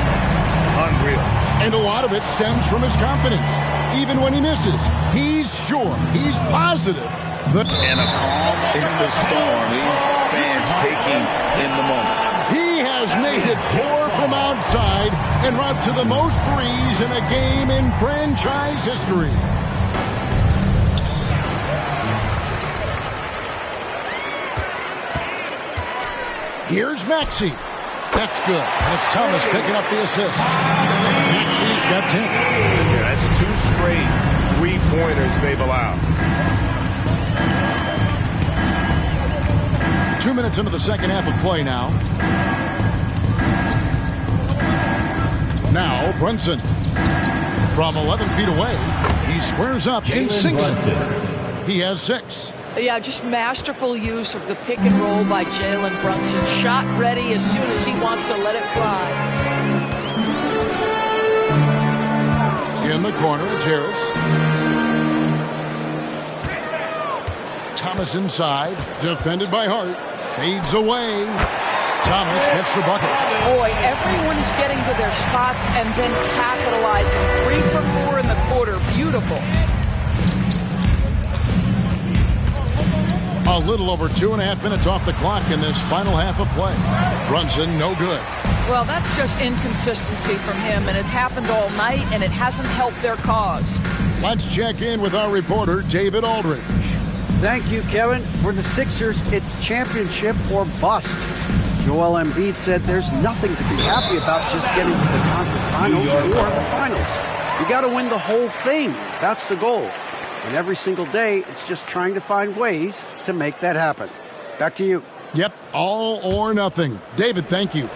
Speaker 6: Unreal.
Speaker 2: And a lot of it stems from his confidence. Even when he misses, he's sure, he's positive.
Speaker 6: And a calm in the storm. These fans taking in the moment.
Speaker 2: He has made it pour from outside and route to the most threes in a game in franchise history. Here's Maxey. That's good. And it's Thomas picking up the assist. Maxey's got 10.
Speaker 3: Yeah, that's 2 straight three-pointers they've allowed.
Speaker 2: 2 minutes into the second half of play now. Now Brunson. From 11 feet away, he squares up and sinks it. He has 6.
Speaker 4: Yeah, just masterful use of the pick and roll by Jalen Brunson. Shot ready as soon as he wants to let it fly.
Speaker 2: In the corner, it's Harris. Thomas inside, defended by Hart. Fades away. Thomas gets the bucket.
Speaker 4: Boy, everyone is getting to their spots and then capitalizing. 3 for 4 in the quarter. Beautiful.
Speaker 2: A little over 2.5 minutes off the clock in this final half of play. Brunson, no good.
Speaker 4: Well, that's just inconsistency from him, and it's happened all night, and it hasn't helped their cause.
Speaker 2: Let's check in with our reporter, David Aldridge.
Speaker 5: Thank you, Kevin. For the Sixers, it's championship or bust. Joel Embiid said there's nothing to be happy about just getting to the conference finals or the finals. You got to win the whole thing. That's the goal. And every single day, it's just trying to find ways to make that happen. Back to you.
Speaker 2: Yep, all or nothing. David, thank you.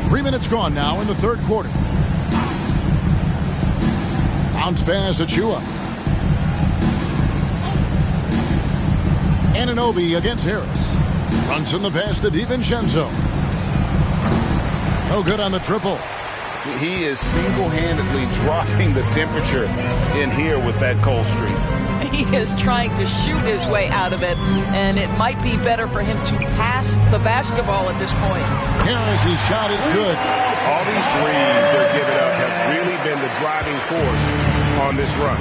Speaker 2: 3 minutes gone now in the third quarter. Bounce pass Achua. Anunoby against Harris. Brunson the pass to DiVincenzo. No good on the triple.
Speaker 3: He is single-handedly dropping the temperature in here with that cold streak.
Speaker 4: He is trying to shoot his way out of it, and it might be better for him to pass the basketball at this point.
Speaker 2: Harris's shot is good.
Speaker 3: All these threes they're giving up have really been the driving force on this run.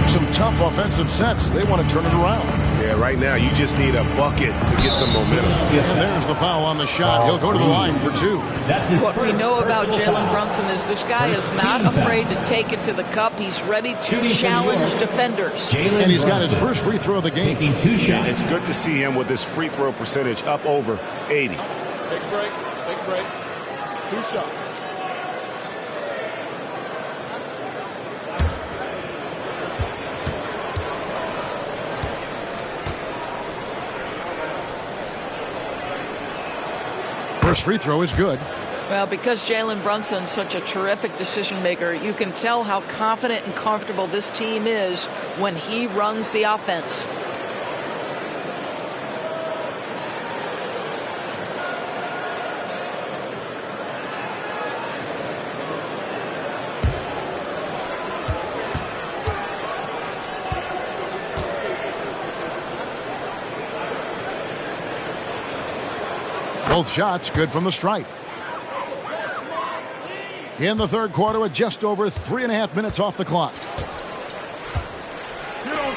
Speaker 2: Some tough offensive sets. They want to turn it around.
Speaker 3: Yeah, right now you just need a bucket to get some momentum.
Speaker 2: And there's the foul on the shot. He'll go to the line for 2.
Speaker 4: What we know about Jalen Brunson is this guy is not afraid to take it to the cup. He's ready to challenge defenders.
Speaker 2: And he's got his first free throw of the game.
Speaker 1: Taking 2 shots.
Speaker 3: It's good to see him with his free throw percentage up over 80.
Speaker 7: Take a break. Take a break. 2 shots.
Speaker 2: First free throw is good.
Speaker 4: Well, because Jalen Brunson's such a terrific decision maker, you can tell how confident and comfortable this team is when he runs the offense.
Speaker 2: Both shots good from the stripe. In the third quarter with just over 3.5 minutes off the clock.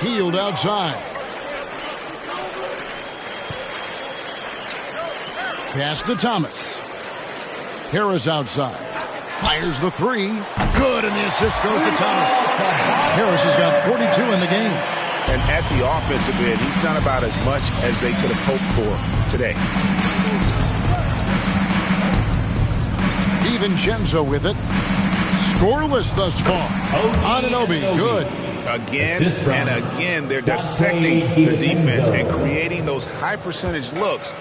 Speaker 2: Healed outside. Pass to Thomas. Harris outside. Fires the 3. Good, and the assist goes to Thomas. Harris has got 42 in the game.
Speaker 3: And at the offensive end, he's done about as much as they could have hoped for today.
Speaker 2: DiVincenzo with it. Scoreless thus far. Anunoby, good.
Speaker 3: Again and again, they're dissecting the defense and creating those high percentage looks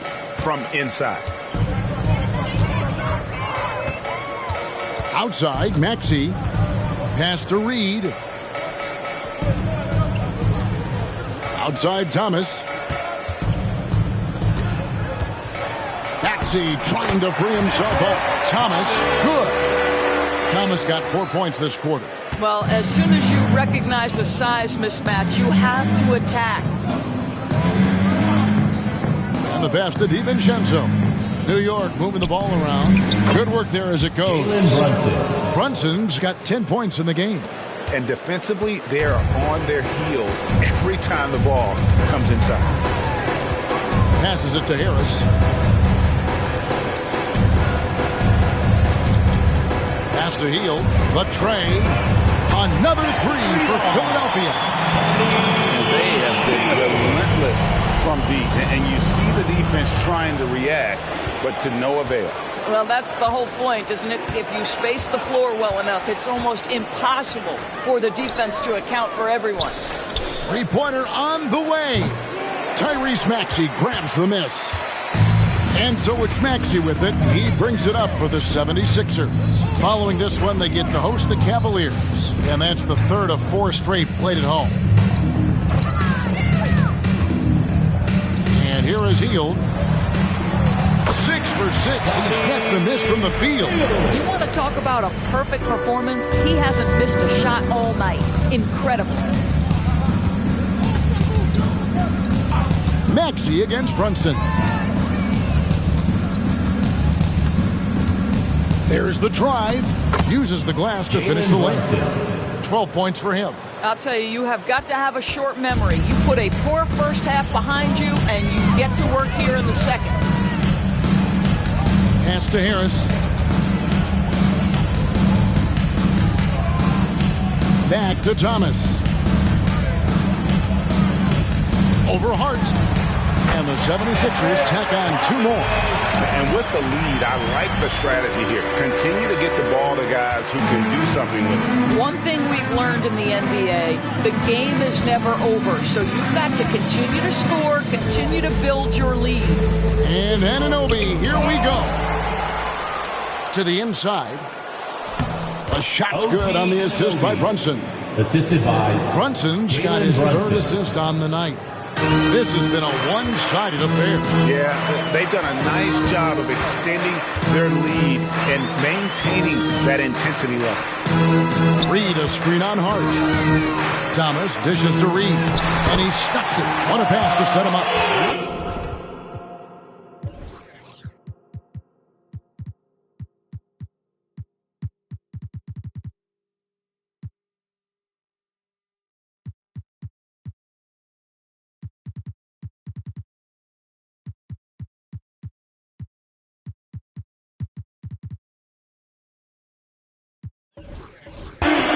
Speaker 3: from inside.
Speaker 2: Outside, Maxey. Pass to Reed. Outside, Thomas. Maxey trying to free himself up. Thomas, good. Thomas got 4 points this quarter.
Speaker 4: Well, as soon as you recognize the size mismatch, you have to attack.
Speaker 2: And the pass to DiVincenzo. New York moving the ball around. Good work there as it goes. Brunson's got 10 points in the game.
Speaker 3: And defensively, they are on their heels every time the ball comes inside.
Speaker 2: Passes it to Harris. Pass to Hield. The tray. Another three for Philadelphia.
Speaker 3: And they have been relentless from deep. And you see the defense trying to react, but to no avail.
Speaker 4: Well, that's the whole point, isn't it? If you space the floor well enough, it's almost impossible for the defense to account for everyone.
Speaker 2: Three-pointer on the way. Tyrese Maxey grabs the miss. And so it's Maxey with it. He brings it up for the 76ers. Following this one, they get to host the Cavaliers. And that's the third of 4 straight played at home. And here is Hield. 6 for 6. He's got the miss from the field.
Speaker 4: You want to talk about a perfect performance? He hasn't missed a shot all night. Incredible.
Speaker 2: Maxey against Brunson. There's the drive. Uses the glass to finish the layup. 12 points for him.
Speaker 4: I'll tell you, you have got to have a short memory. You put a poor first half behind you, and you get to work here in the second.
Speaker 2: Pass to Harris. Back to Thomas. Over Hart. And the 76ers tack on 2 more.
Speaker 3: And with the lead, I like the strategy here. Continue to get the ball to guys who can do something with it.
Speaker 4: One thing we've learned in the NBA, the game is never over. So you've got to continue to score, continue to build your lead.
Speaker 2: And Anunoby, here we go. To the inside. A shot's good on the assist by Brunson.
Speaker 1: Assisted by
Speaker 2: Brunson's got his third assist on the night. This has been a one-sided affair.
Speaker 3: Yeah, they've done a nice job of extending their lead and maintaining that intensity level.
Speaker 2: Reed, a screen on Hart. Thomas dishes to Reed, and he stuffs it. What a pass to set him up.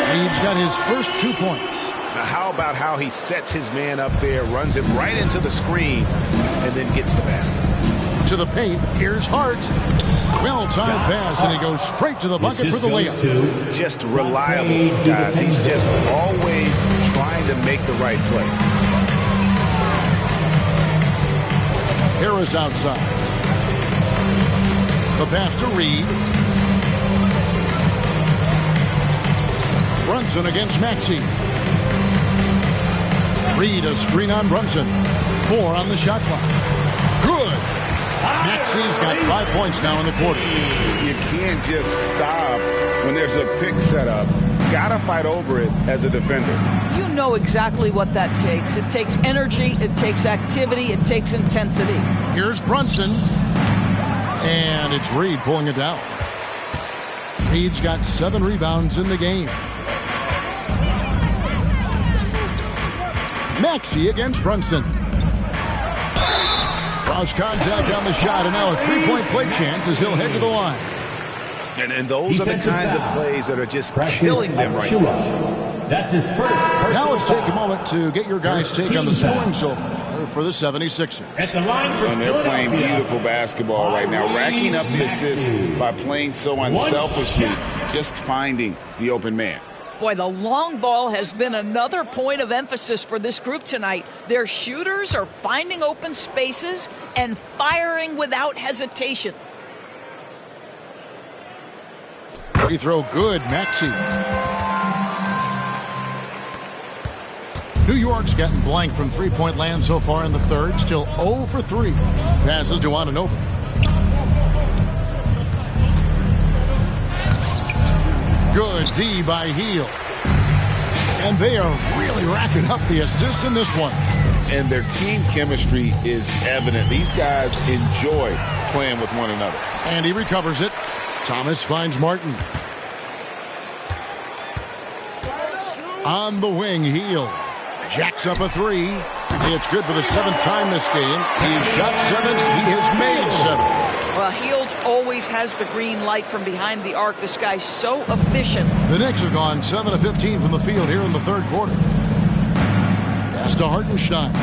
Speaker 2: Reed's got his first 2 points.
Speaker 3: Now, how about how he sets his man up there, runs it right into the screen, and then gets the basket.
Speaker 2: To the paint, here's Hart. Well-timed pass, and he goes straight to the bucket for the layup.
Speaker 3: Just reliable, guys. He's just always trying to make the right play.
Speaker 2: Harris outside. The pass to Reed. Brunson against Maxey. Reed, a screen on Brunson. 4 on the shot clock. Good. Maxey's got 5 points now in the quarter.
Speaker 3: You can't just stop when there's a pick set up. Gotta fight over it as a defender.
Speaker 4: You know exactly what that takes. It takes energy, it takes activity, it takes intensity.
Speaker 2: Here's Brunson. And it's Reed pulling it down. Reed's got 7 rebounds in the game. Maxey against Brunson. Cross contact on the shot, and now a 3-point play chance as he'll head to the line.
Speaker 3: And those are the kinds of plays that are just killing them right now.
Speaker 1: That's his first.
Speaker 2: Now let's take a moment to get your guys' take on the scoring so far for the 76ers.
Speaker 1: At the line for
Speaker 3: And they're playing beautiful basketball right now, racking up the assists by playing so unselfishly, just finding the open man.
Speaker 4: Boy, the long ball has been another point of emphasis for this group tonight. Their shooters are finding open spaces and firing without hesitation.
Speaker 2: Free throw good, Maxey. New York's gotten blank from three-point land so far in the third, still 0 for 3. Passes to Anunoby. Good D by Hield. And they are really racking up the assists in this one.
Speaker 6: And their team chemistry is evident. These guys enjoy playing with one another.
Speaker 2: And he recovers it. Thomas finds Martin. On the wing, Heel jacks up a three. It's good for the 7th time this game. He shot 7. He has made 7.
Speaker 4: Well, Hield always has the green light from behind the arc. This guy's so efficient.
Speaker 2: The Knicks have gone 7 of 15 from the field here in the 3rd quarter. Pass to Hartenstein.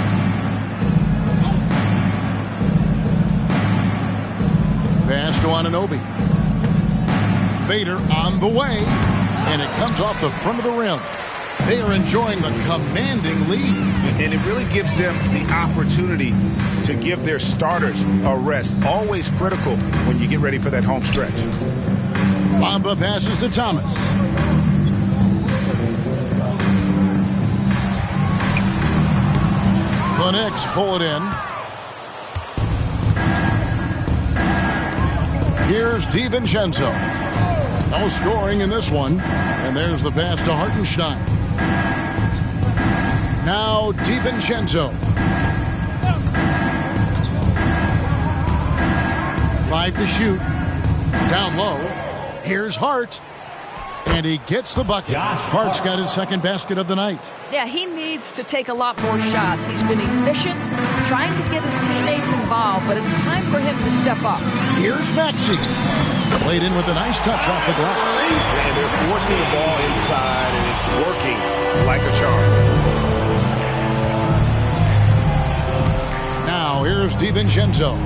Speaker 2: Pass to Anunoby. Fader on the way. And it comes off the front of the rim. They are enjoying the commanding lead.
Speaker 3: And it really gives them the opportunity to give their starters a rest. Always critical when you get ready for that home stretch.
Speaker 2: Bamba passes to Thomas. The Knicks pull it in. Here's DiVincenzo. No scoring in this one. And there's the pass to Hartenstein. Now DiVincenzo. 5 to shoot. Down low. Here's Hart. And he gets the bucket. Hart's got his 2nd basket of the night.
Speaker 4: Yeah, he needs to take a lot more shots. He's been efficient, trying to get his teammates involved, but it's time for him to step up.
Speaker 2: Here's Maxey. Played in with a nice touch off the glass.
Speaker 3: And they're forcing the ball inside, and it's working like a charm.
Speaker 2: Now here's DiVincenzo.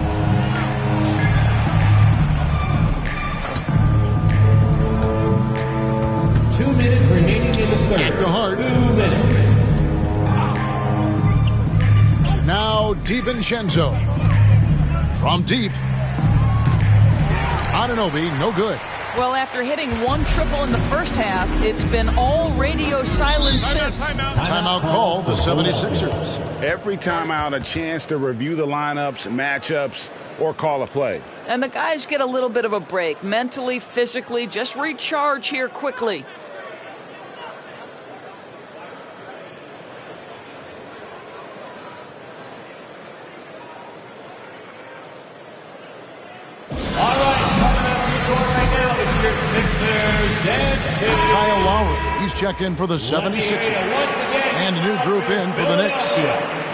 Speaker 1: Remaining in the 3rd.
Speaker 2: Back to Hart.
Speaker 1: 2 minutes.
Speaker 2: Now DiVincenzo. From deep. Anunoby, no good.
Speaker 4: Well, after hitting 1 triple in the first half, it's been all radio silence since.
Speaker 2: Timeout call, the 76ers.
Speaker 3: Every timeout, a chance to review the lineups, matchups, or call a play.
Speaker 4: And the guys get a little bit of a break, mentally, physically, just recharge here quickly.
Speaker 2: Kyle Lowry, he's checked in for the 76ers. And a new group in for the Knicks.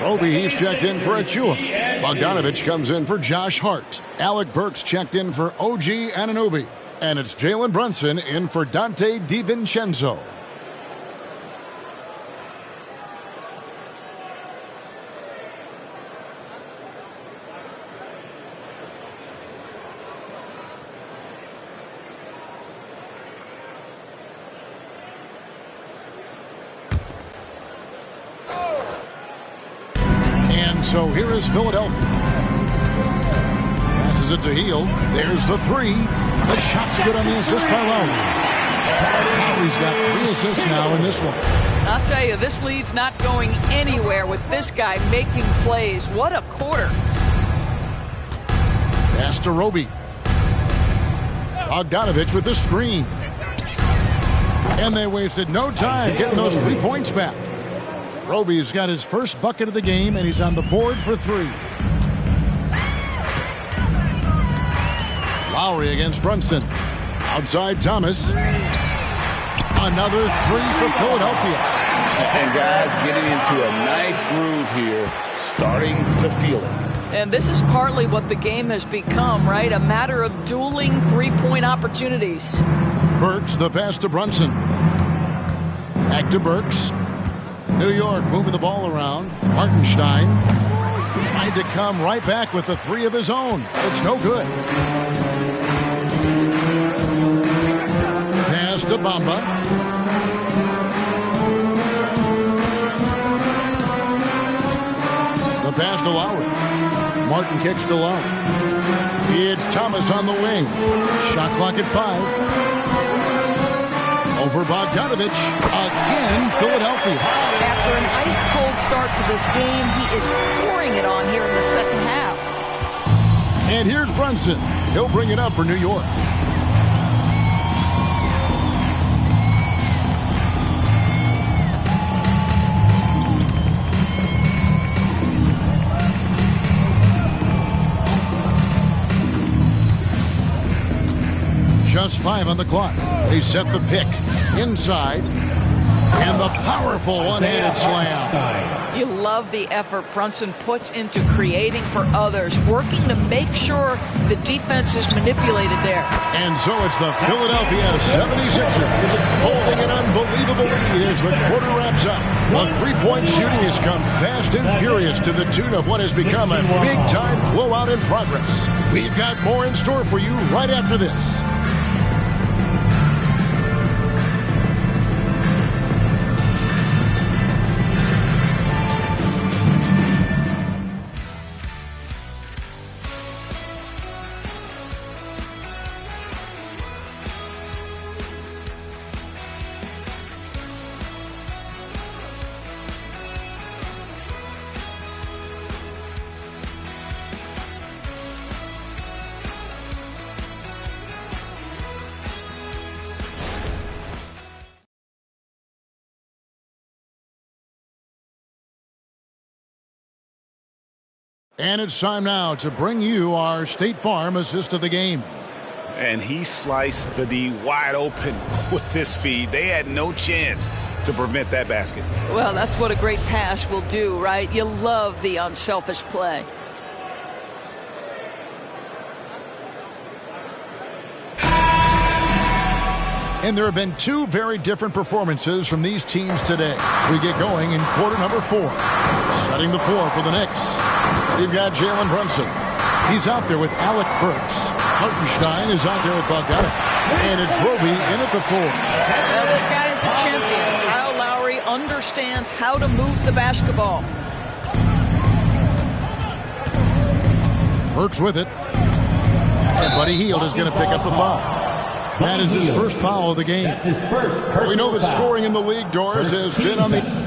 Speaker 2: Roby, he's checked in for Achua. Bogdanovich comes in for Josh Hart. Alec Burks checked in for OG Anunoby. And it's Jalen Brunson in for Dante DiVincenzo. So here is Philadelphia. Passes it to Hield. There's the 3. The shot's good on the assist by Lowry. Lowry's got 3 assists now in this one.
Speaker 4: I'll tell you, this lead's not going anywhere with this guy making plays. What a quarter.
Speaker 2: Pass to Roby. Bogdanovich with the screen. And they wasted no time getting those 3 points back. Roby's got his first bucket of the game, and he's on the board for 3. Lowry against Brunson. Outside Thomas. Another 3 for Philadelphia.
Speaker 6: And guys getting into a nice groove here, starting to feel it.
Speaker 4: And this is partly what the game has become, right? A matter of dueling 3-point opportunities.
Speaker 2: Burks, the pass to Brunson. Back to Burks. New York moving the ball around. Hartenstein tried to come right back with the 3 of his own. It's no good. Pass to Bamba. The pass to Lowry. Martin kicks to Lowry. It's Thomas on the wing. Shot clock at 5. Over Bogdanovich. Again, Philadelphia.
Speaker 4: After an ice-cold start to this game, he is pouring it on here in the second half.
Speaker 2: And here's Brunson. He'll bring it up for New York. Just 5 on the clock. They set the pick inside. And the powerful one-handed slam.
Speaker 4: You love the effort Brunson puts into creating for others, working to make sure the defense is manipulated there.
Speaker 2: And so it's the Philadelphia 76ers holding an unbelievable lead as the quarter wraps up. The three-point shooting has come fast and furious to the tune of what has become a big-time blowout in progress. We've got more in store for you right after this. And it's time now to bring you our State Farm assist of the game.
Speaker 3: And he sliced the D wide open with this feed. They had no chance to prevent that basket.
Speaker 4: Well, that's what a great pass will do, right? You love the unselfish play.
Speaker 2: And there have been two very different performances from these teams today as we get going in quarter number 4. Setting the floor for the Knicks. We've got Jalen Brunson. He's out there with Alec Burks. Hartenstein is out there with Bogdanovich. And it's Roby in at the 4.
Speaker 4: Well, this guy is a champion. Kyle Lowry understands how to move the basketball.
Speaker 2: Burks with it. And Buddy Hield is going to pick up the foul. That is his first foul of the game.
Speaker 1: That's his first personal
Speaker 2: We know the
Speaker 1: foul.
Speaker 2: scoring in the league, Doris, has been on the...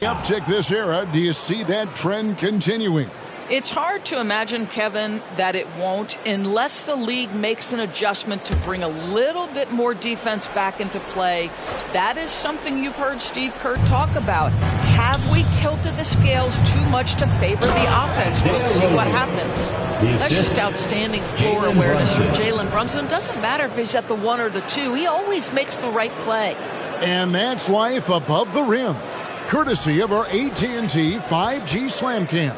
Speaker 2: uptick this era. Do you see that trend continuing?
Speaker 4: It's hard to imagine, Kevin, that it won't unless the league makes an adjustment to bring a little bit more defense back into play. That is something you've heard Steve Kerr talk about. Have we tilted the scales too much to favor the offense? We'll see what happens. That's just outstanding floor awareness from Jalen Brunson. It doesn't matter if he's at the 1 or the 2. He always makes the right play.
Speaker 2: And that's life above the rim, courtesy of our AT&T 5G Slam Cam.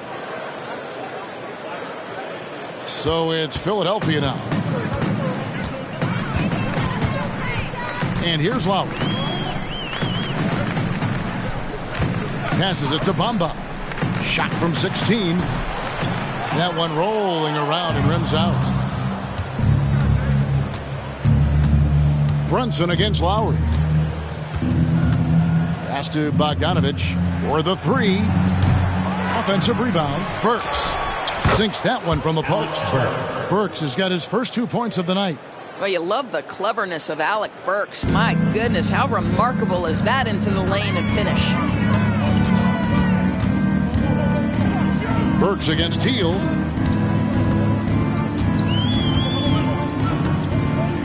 Speaker 2: So it's Philadelphia now. And here's Lowry. Passes it to Bamba. Shot from 16. That one rolling around and rims out. Brunson against Lowry. Pass to Bogdanovich for the 3. Offensive rebound. Burks sinks that one from the post. Burks has got his first 2 points of the night.
Speaker 4: Well, you love the cleverness of Alec Burks. My goodness, how remarkable is that into the lane and finish?
Speaker 2: Burks against Hield.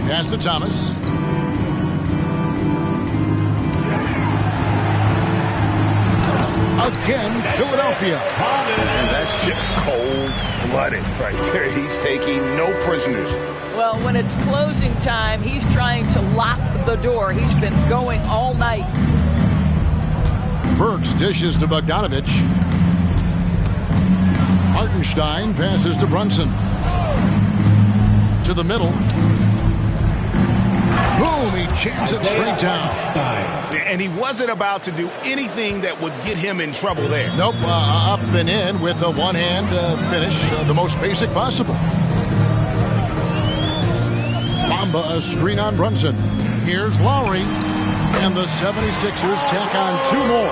Speaker 2: Pass to Thomas. Again, Philadelphia.
Speaker 3: And that's just cold-blooded right there. He's taking no prisoners.
Speaker 4: Well, when it's closing time, he's trying to lock the door. He's been going all night.
Speaker 2: Burks dishes to Bogdanovich. Hartenstein passes to Brunson. To the middle. Boom, he jams it straight down.
Speaker 3: And he wasn't about to do anything that would get him in trouble there.
Speaker 2: Nope, up and in with a one-hand finish, the most basic possible. Bamba, a screen on Brunson. Here's Lowry, and the 76ers tack on 2 more.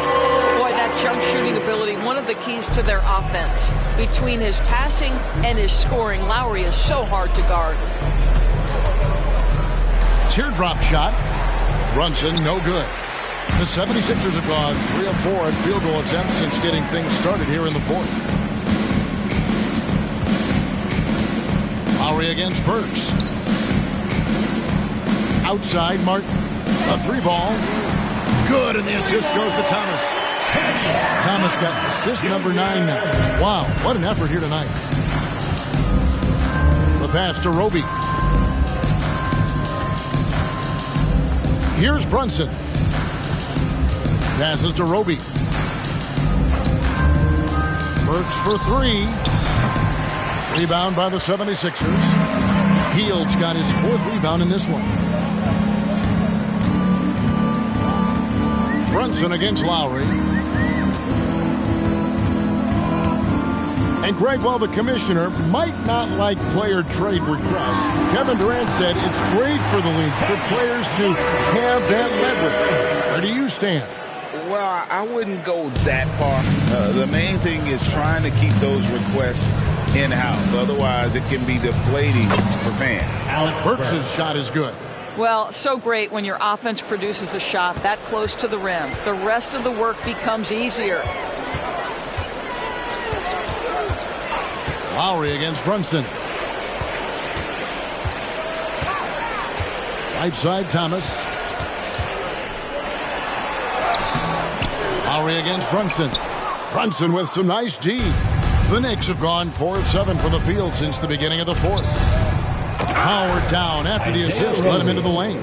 Speaker 4: Boy, that jump shooting ability, one of the keys to their offense. Between his passing and his scoring, Lowry is so hard to guard.
Speaker 2: Teardrop shot. Brunson, no good. The 76ers have gone 3 of 4 at field goal attempts since getting things started here in the 4th. Lowry against Burks. Outside, Martin. A 3 ball. Good, and the assist goes to Thomas. Thomas got assist number 9 now. Wow, what an effort here tonight. The pass to Roby. Here's Brunson. Passes to Roby. Burks for 3. Rebound by the 76ers. Hield's got his 4th rebound in this one. Brunson against Lowry. And Greg, while the commissioner might not like player trade requests, Kevin Durant said it's great for the league for players to have that leverage. Where do you stand?
Speaker 6: Well, I wouldn't go that far. The main thing is trying to keep those requests in-house. Otherwise, it can be deflating for fans.
Speaker 2: Burks' shot is good.
Speaker 4: Well, so great when your offense produces a shot that close to the rim. The rest of the work becomes easier.
Speaker 2: Lowry against Brunson. Right side, Thomas. Lowry against Brunson. Brunson with some nice D. The Knicks have gone 4 of 7 for the field since the beginning of the 4th. Howard down after the assist, let him into the lane.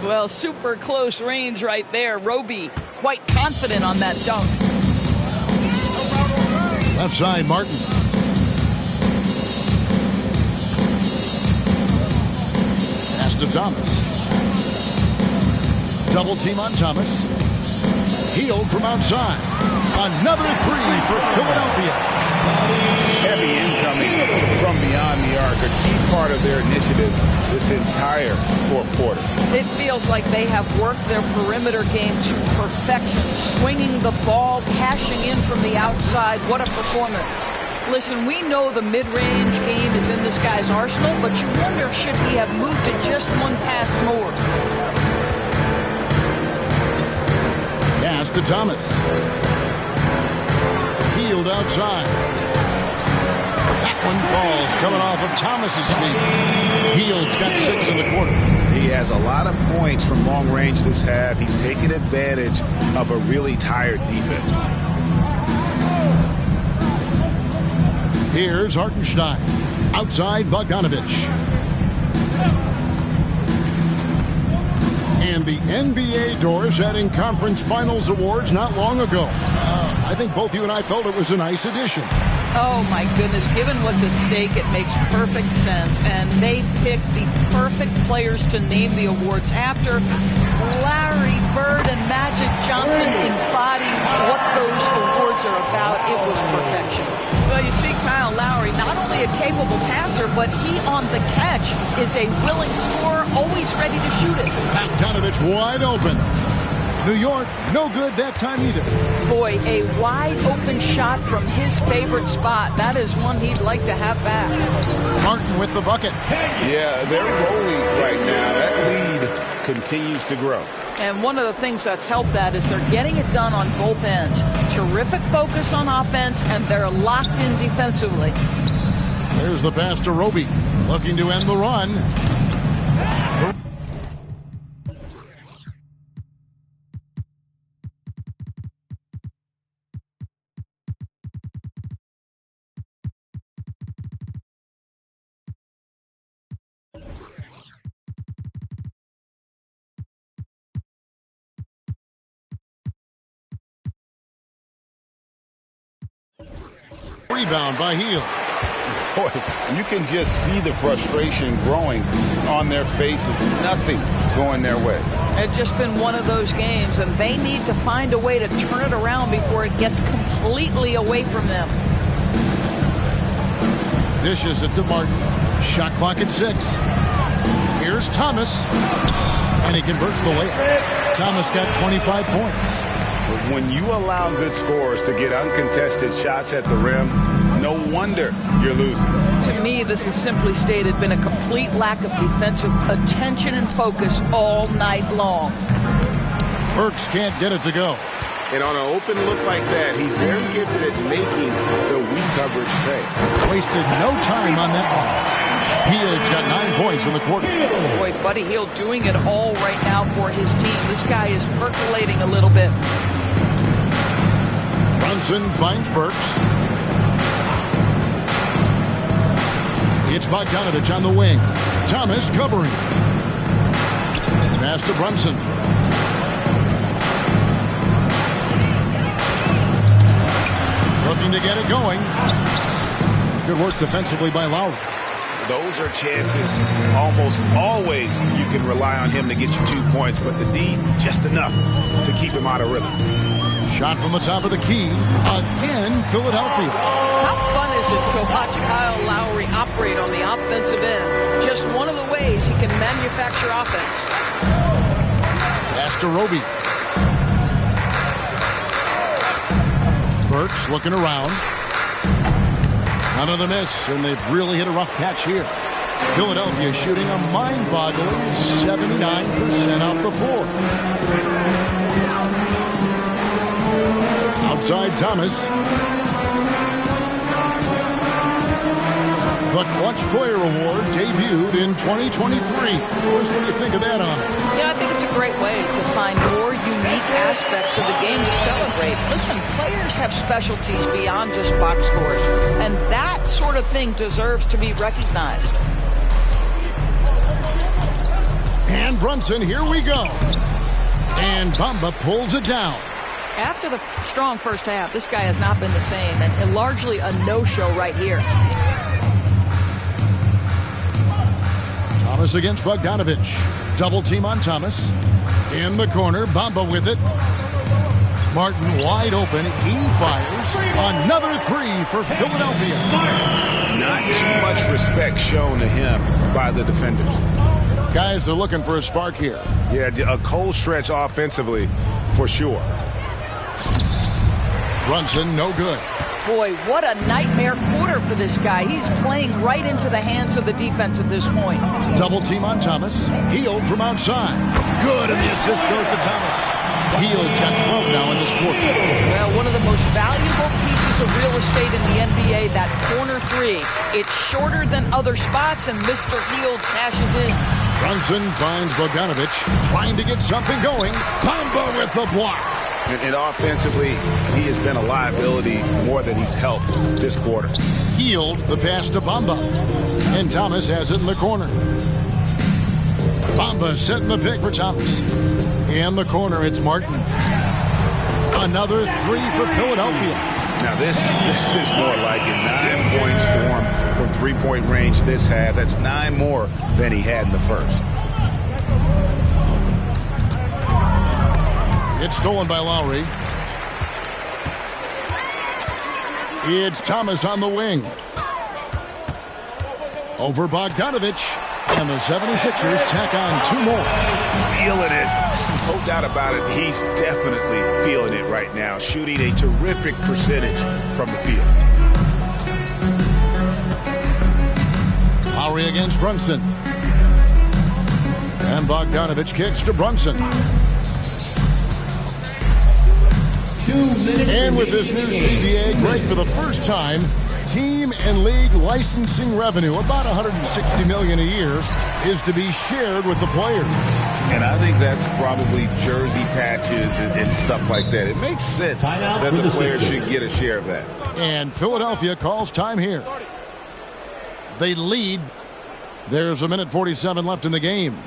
Speaker 4: Well, super close range right there. Roby quite confident on that dunk.
Speaker 2: Left side, Martin. Pass to Thomas. Double team on Thomas. Hield from outside. Another 3 for Philadelphia.
Speaker 3: Heavy incoming from beyond the arc, a key part of their initiative this entire 4th quarter.
Speaker 4: It feels like they have worked their perimeter game to perfection, swinging the ball, cashing in from the outside. What a performance. Listen, we know the mid-range game is in this guy's arsenal, but you wonder, should he have moved to just one pass more?
Speaker 2: Pass to Thomas. Hield outside. That one falls, coming off of Thomas's feet. Hield's got 6 in the quarter.
Speaker 3: He has a lot of points from long range this half. He's taken advantage of a really tired defense.
Speaker 2: Here's Hartenstein. Outside, Bogdanovich. And the NBA doors adding conference finals awards not long ago. I think both you and I felt it was a nice addition.
Speaker 4: Oh, my goodness. Given what's at stake, it makes perfect sense. And they picked the perfect players to name the awards after. Larry Bird and Magic Johnson embody what those awards are about. It was perfection. Well, you see Kyle Lowry, not only a capable passer, but he on the catch is a willing scorer, always ready to shoot it.
Speaker 2: Bogdanovich wide open. New York, no good that time either.
Speaker 4: Boy, a wide open shot from his favorite spot. That is one he'd like to have back.
Speaker 2: Martin with the bucket.
Speaker 3: Yeah, they're rolling right now. That lead continues to grow.
Speaker 4: And one of the things that's helped that is they're getting it done on both ends. Terrific focus on offense, and they're locked in defensively.
Speaker 2: There's the pass to Roby, looking to end the run. Rebound by Hield.
Speaker 3: Boy, you can just see the frustration growing on their faces. Nothing going their way.
Speaker 4: It's just been one of those games, and they need to find a way to turn it around before it gets completely away from them.
Speaker 2: Dishes it to Martin. Shot clock at 6. Here's Thomas. And he converts the layup. Thomas got 25 points.
Speaker 3: When you allow good scorers to get uncontested shots at the rim, no wonder you're losing.
Speaker 4: To me, this has simply stated been a complete lack of defensive attention and focus all night long.
Speaker 2: Burks can't get it to go.
Speaker 3: And on an open look like that, he's very gifted at making the weak coverage pay.
Speaker 2: Wasted no time on that one. Hield's got 9 points in the quarter.
Speaker 4: Boy, Buddy Hield doing it all right now for his team. This guy is percolating a little bit.
Speaker 2: Brunson finds Burks. It's Bogdanovich on the wing. Thomas covering. Pass to Brunson. Looking to get it going. Good work defensively by Lowry.
Speaker 3: Those are chances almost always you can rely on him to get you 2 points, but the D, just enough to keep him out of rhythm.
Speaker 2: Shot from the top of the key. Again, Philadelphia.
Speaker 4: How fun is it to watch Kyle Lowry operate on the offensive end? Just one of the ways he can manufacture offense.
Speaker 2: Pass to Roby. Burks looking around. Another miss, and they've really hit a rough patch here. Philadelphia shooting a mind-boggling 79% off the floor. Outside Thomas. The Clutch Player Award debuted in 2023. What do you think of that honor?
Speaker 4: Yeah, I think it's a great way to find more unique aspects of the game to celebrate. Listen, players have specialties beyond just box scores, and that sort of thing deserves to be recognized.
Speaker 2: And Brunson, here we go. And Bamba pulls it down.
Speaker 4: After the strong first half, this guy has not been the same, and largely a no-show right here.
Speaker 2: Thomas against Bogdanovich. Double team on Thomas. In the corner, Bamba with it. Martin wide open. He fires. Another three for Philadelphia.
Speaker 3: Not too much respect shown to him by the defenders.
Speaker 2: Guys are looking for a spark here.
Speaker 3: Yeah, a cold stretch offensively for sure.
Speaker 2: Brunson, no good.
Speaker 4: Boy, what a nightmare quarter for this guy. He's playing right into the hands of the defense at this point.
Speaker 2: Double team on Thomas. Hield from outside. Good, and the assist goes to Thomas. Hield's got 12 now in this quarter.
Speaker 4: Well, one of the most valuable pieces of real estate in the NBA, that corner three. It's shorter than other spots, and Mr. Hield cashes in.
Speaker 2: Brunson finds Bogdanovich trying to get something going. Bamba with the block.
Speaker 3: And offensively, he has been a liability more than he's helped this quarter.
Speaker 2: Hield the pass to Bamba. And Thomas has it in the corner. Bamba setting the pick for Thomas. In the corner, it's Martin. Another three for Philadelphia.
Speaker 3: Now this is more like it. 9 points for him from three-point range this half. That's 9 more than he had in the first.
Speaker 2: It's stolen by Lowry. It's Thomas on the wing. Over Bogdanovich. And the 76ers tack on 2 more.
Speaker 3: Feeling it. No doubt about it. He's definitely feeling it right now. Shooting a terrific percentage from the field.
Speaker 2: Lowry against Brunson. And Bogdanovich kicks to Brunson. And with this new CBA, Greg, for the first time, team and league licensing revenue, about $160 million a year, is to be shared with the players.
Speaker 6: And I think that's probably jersey patches and stuff like that. It makes sense that the players should get a share of that.
Speaker 2: And Philadelphia calls time here. They lead. There's 1:47 left in the game.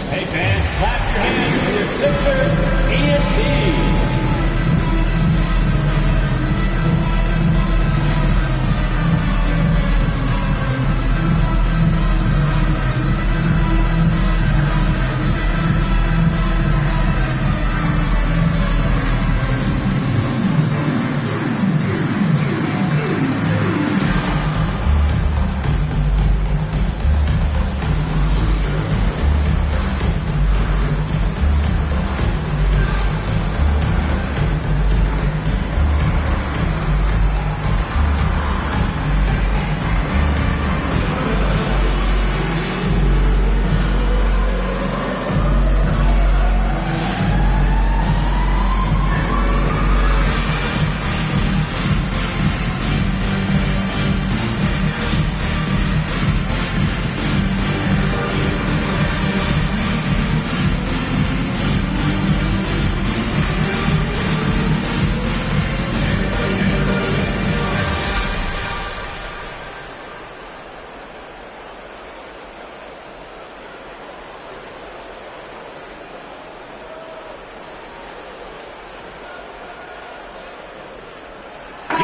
Speaker 1: Hey fans, clap your hands for your Sixers ENT.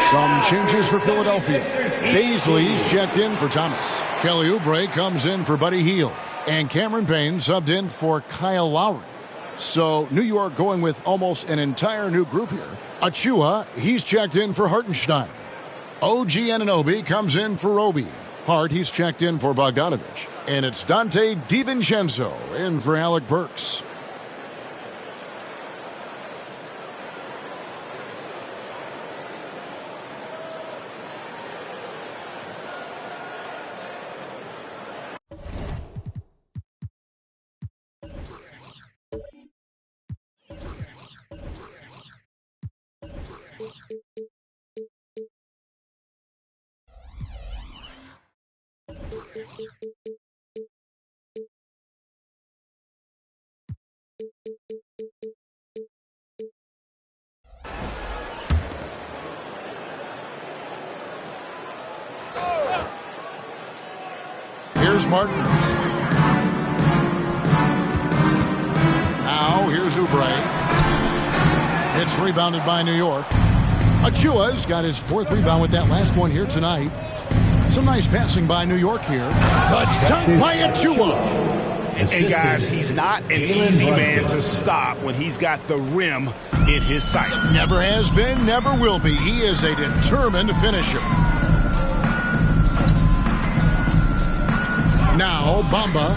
Speaker 2: Some changes for Philadelphia. Baisley's checked in for Thomas. Kelly Oubre comes in for Buddy Hield. And Cameron Payne subbed in for Kyle Lowry. So New York going with almost an entire new group here. Achua, he's checked in for Hartenstein. OG Anunoby comes in for Roby. Hart, he's checked in for Bogdanovich. And it's Dante DiVincenzo in for Alec Burks. Here's Martin. Now here's Oubre. It's rebounded by New York. Achua's got his 4th rebound with that last one here tonight. Some nice passing by New York here. The dunk by Achua.
Speaker 3: And guys, he's not an easy man to stop when he's got the rim in his sights.
Speaker 2: Never has been, never will be. He is a determined finisher. Now Bamba.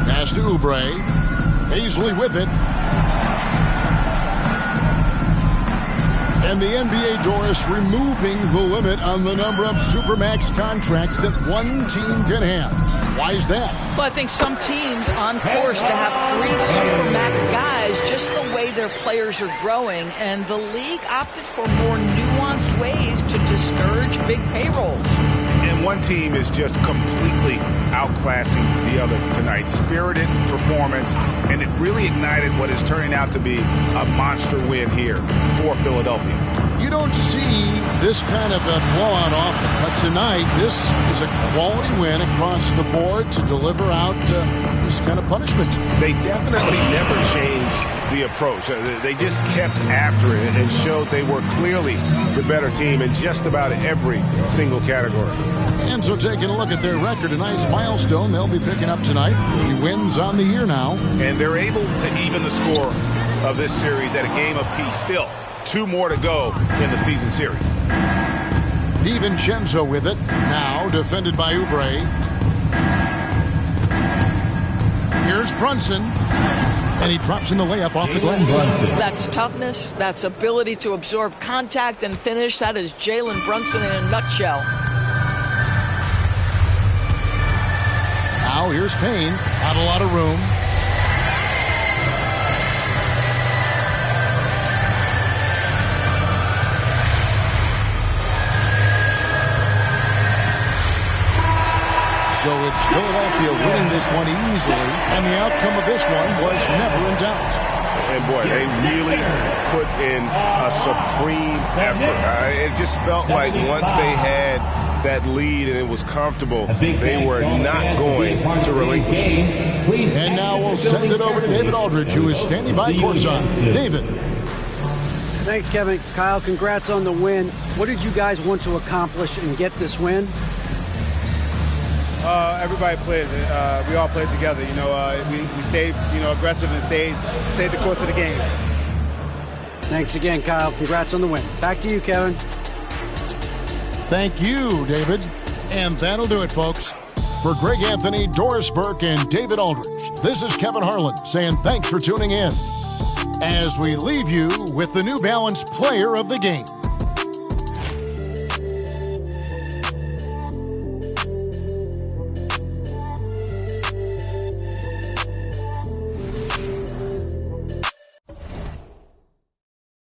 Speaker 2: Pass to Oubre. Baisley with it. And the NBA, Doris, removing the limit on the number of Supermax contracts that one team can have. Why is that?
Speaker 4: Well, I think some teams on course to have 3 Supermax guys, just the way their players are growing, and the league opted for more nuanced ways to discourage big payrolls.
Speaker 3: And one team is just completely outclassing the other tonight. Spirited performance, and it really ignited what is turning out to be a monster win here for Philadelphia.
Speaker 2: You don't see this kind of a blowout often, but tonight this is a quality win across the board to deliver out this kind of punishment.
Speaker 3: They definitely never changed the approach. They just kept after it and showed they were clearly the better team in just about every single category.
Speaker 2: And so taking a look at their record, a nice milestone they'll be picking up tonight. 3 wins on the year now.
Speaker 3: And they're able to even the score of this series at a game apiece still. 2 more to go in the season series.
Speaker 2: DiVincenzo with it. Now defended by Oubre. Here's Brunson. And he drops in the layup off the glass.
Speaker 4: That's toughness. That's ability to absorb contact and finish. That is Jalen Brunson in a nutshell.
Speaker 2: Now here's Payne. Not a lot of room. So it's Philadelphia winning this one easily, and the outcome of this one was never in doubt.
Speaker 3: And boy, they really put in a supreme effort. It just felt like once they had that lead and it was comfortable, they were not going to relinquish it.
Speaker 2: And now we'll send it over to David Aldridge, who is standing by courtside. David.
Speaker 5: Thanks, Kevin. Kyle, congrats on the win. What did you guys want to accomplish and get this win?
Speaker 10: Everybody played. We all played together. We stayed, aggressive and stayed the course of the game.
Speaker 5: Thanks again, Kyle. Congrats on the win. Back to you, Kevin.
Speaker 2: Thank you, David. And that'll do it, folks. For Greg Anthony, Doris Burke, and David Aldridge, this is Kevin Harlan saying thanks for tuning in as we leave you with the New Balance Player of the Game.